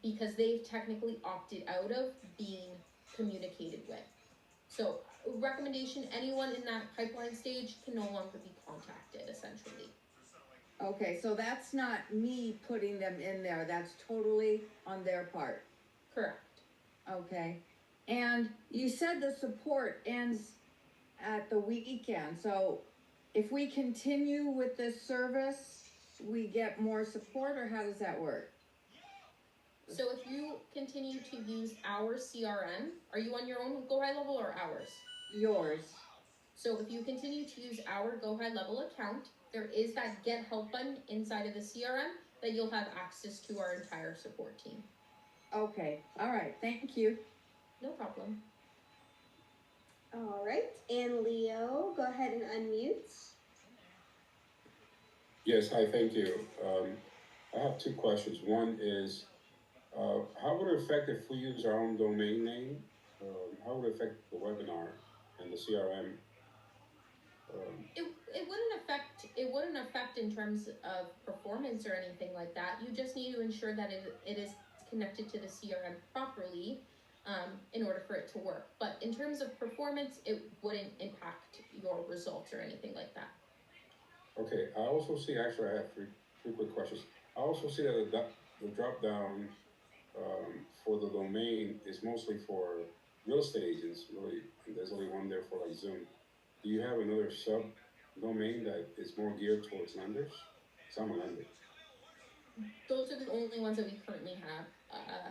because they've technically opted out of being communicated with. So recommendation, anyone in that pipeline stage can no longer be contacted, essentially. Okay, so that's not me putting them in there. That's totally on their part. Correct. Okay. And you said the support ends at the weekend. So if we continue with this service, we get more support, or how does that work? So if you continue to use our CRM, are you on your own Go High Level or ours? Yours. So if you continue to use our Go High Level account, there is that Get Help button inside of the CRM that you'll have access to our entire support team. Okay. All right. Thank you. No problem. All right, and Leo, go ahead and unmute. Yes, hi, thank you. I have two questions. One is, how would it affect if we use our own domain name? How would it affect the webinar and the CRM? It wouldn't affect in terms of performance or anything like that. You just need to ensure that it is connected to the CRM properly in order for it to work. But in terms of performance, it wouldn't impact your results or anything like that. Okay, I also see, actually I have three quick questions. I also see that the drop down for the domain is mostly for real estate agents, really, and there's only one there for like Zoom. Do you have another sub-domain that is more geared towards lenders? Because I'm a lender. Those are the only ones that we currently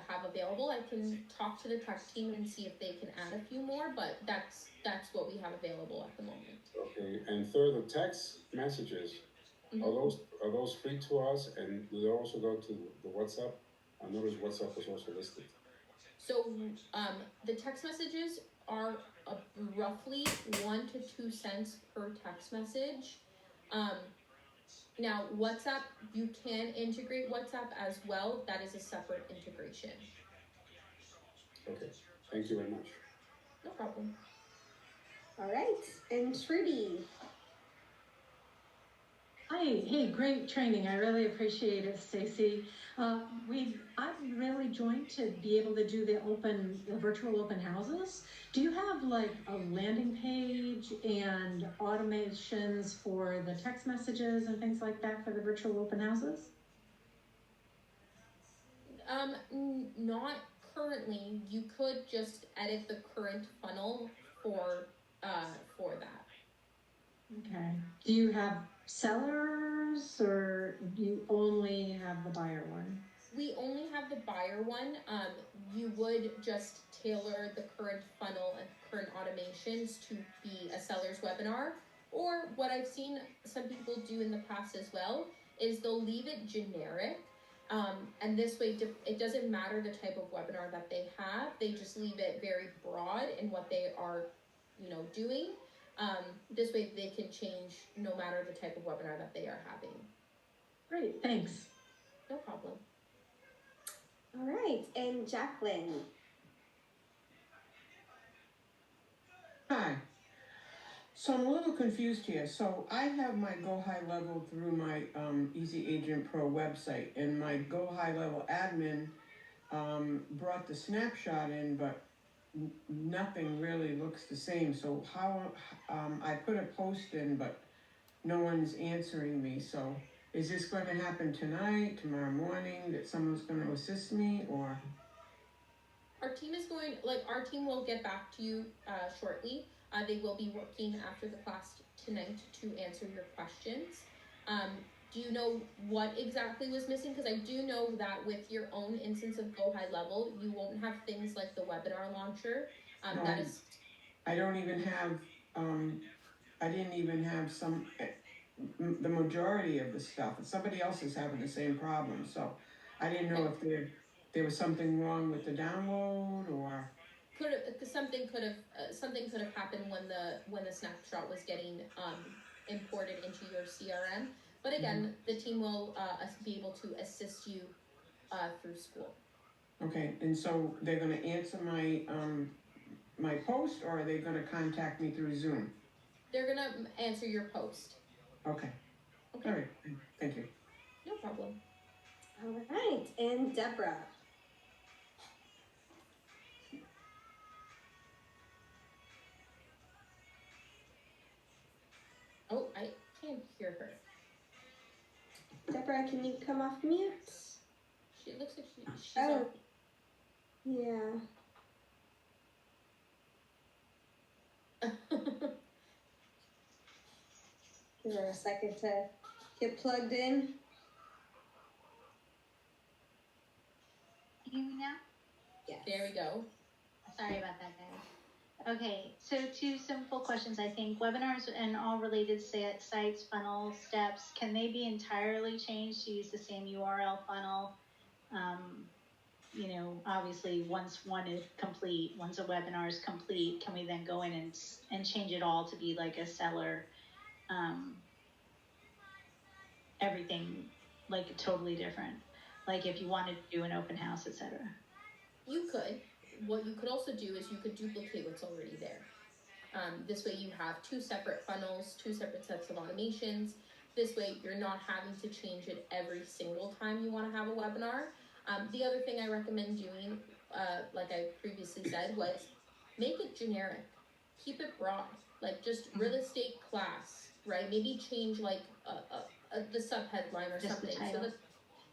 have available. I can talk to the tech team and see if they can add a few more, but that's what we have available at the moment. Okay, and third, the text messages, are those free to us, and do they also go to the WhatsApp? I noticed WhatsApp was also listed. So the text messages are roughly 1 to 2 cents per text message. Now WhatsApp, you can integrate WhatsApp as well. That is a separate integration. Okay, thank you very much. No problem. All right, and Trudy. Hi, hey, great training. I really appreciate it, Stacy. I'm really joined to be able to do the virtual open houses. Do you have like a landing page and automations for the text messages and things like that for the virtual open houses? Not currently. You could just edit the current funnel for that. Okay. Do you have sellers or do you only have the buyer one? We only have the buyer one. You would just tailor the current funnel and current automations to be a seller's webinar. Or what I've seen some people do in the past as well is they'll leave it generic. And this way, it doesn't matter the type of webinar that they have. They just leave it very broad in what they are, doing. This way they can change no matter the type of webinar that they are having. Great, thanks. No problem. All right, and Jacqueline. Hi. So I'm a little confused here. So I have my Go High Level through my Easy Agent Pro website, and my Go High Level admin brought the snapshot in, but nothing really looks the same. So how I put a post in, but no one's answering me. So is this going to happen tonight, tomorrow morning, that someone's going to assist me, or? Our team will get back to you shortly. They will be working after the class tonight to answer your questions. Do you know what exactly was missing? Because I do know that with your own instance of Go High Level, you won't have things like the webinar launcher. No, I don't even have, I didn't even have the majority of the stuff. Somebody else is having the same problem, so I didn't know if there was something wrong with the download, or something could have happened when the snapshot was getting imported into your CRM. But again, the team will be able to assist you through school. Okay, and so they're going to answer my post, or are they going to contact me through Zoom? They're going to answer your post. Okay. All right. Thank you. No problem. All right, and Deborah. Oh, I can't hear her. Deborah, can you come off mute? She looks like she's off. Yeah. Give her a second to get plugged in. Can you hear me now? Yes. There we go. Sorry about that, guys. Okay, so 2 simple questions. I think webinars and all related sites, funnel steps, can they be entirely changed to use the same URL funnel? Obviously once one is complete, once a webinar is complete, can we then go in and change it all to be like a seller, everything like totally different? Like if you wanted to do an open house, etc. You could. What you could also do is you could duplicate what's already there. This way you have 2 separate funnels, 2 separate sets of automations. This way you're not having to change it every single time you want to have a webinar. The other thing I recommend doing, like I previously said, was make it generic. Keep it broad. Like just real estate class, right? Maybe change like the subheadline or just something. The title.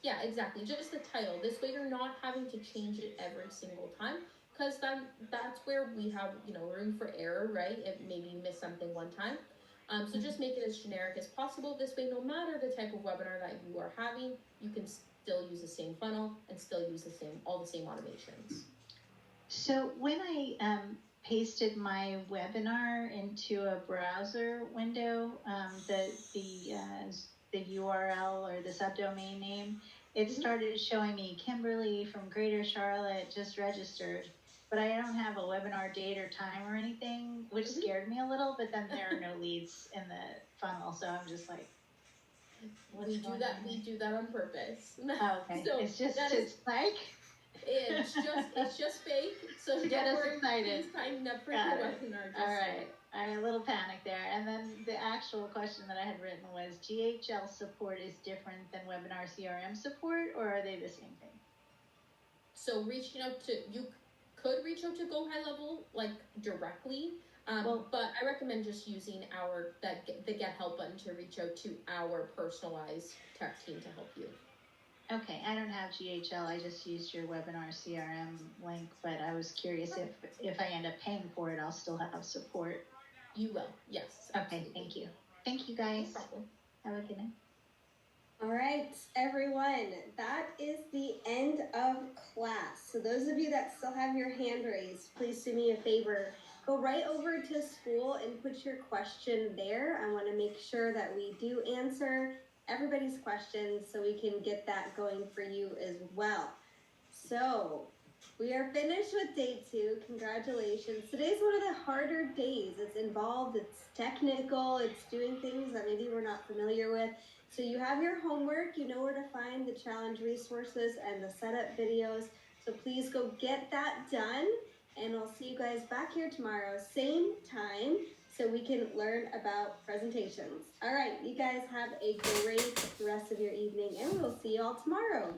Yeah, exactly. Just the title. This way you're not having to change it every single time, because then that's where we have, room for error, right? If maybe you miss something one time. So just make it as generic as possible. This way, no matter the type of webinar that you are having, you can still use the same funnel and still use all the same automations. So when I pasted my webinar into a browser window, the URL or the subdomain name, it started showing me Kimberly from Greater Charlotte just registered, but I don't have a webinar date or time or anything, which scared me a little. But then there are no leads in the funnel, so I'm just like, we do that on purpose. Oh, okay. So it's just fake. So to don't worry. Excited. Please sign up for your webinar. All right. a little panic there. And then the actual question that I had written was, GHL support is different than webinar CRM support, or are they the same thing? So you could reach out to Go High Level like directly, but I recommend just using the Get Help button to reach out to our personalized tech team to help you. Okay, I don't have GHL. I just used your webinar CRM link, but I was curious if I end up paying for it, I'll still have support. You will, yes. Okay, thank you. Thank you, guys. No problem. Have a good night. All right, everyone, that is the end of class. So those of you that still have your hand raised, please do me a favor. Go right over to school and put your question there. I want to make sure that we do answer everybody's questions so we can get that going for you as well. So we are finished with day 2. Congratulations. Today's one of the harder days. It's involved, it's technical, it's doing things that maybe we're not familiar with. So you have your homework, you know where to find the challenge resources and the setup videos. So please go get that done, and I'll see you guys back here tomorrow, same time, so we can learn about presentations. All right, you guys have a great rest of your evening, and we'll see you all tomorrow.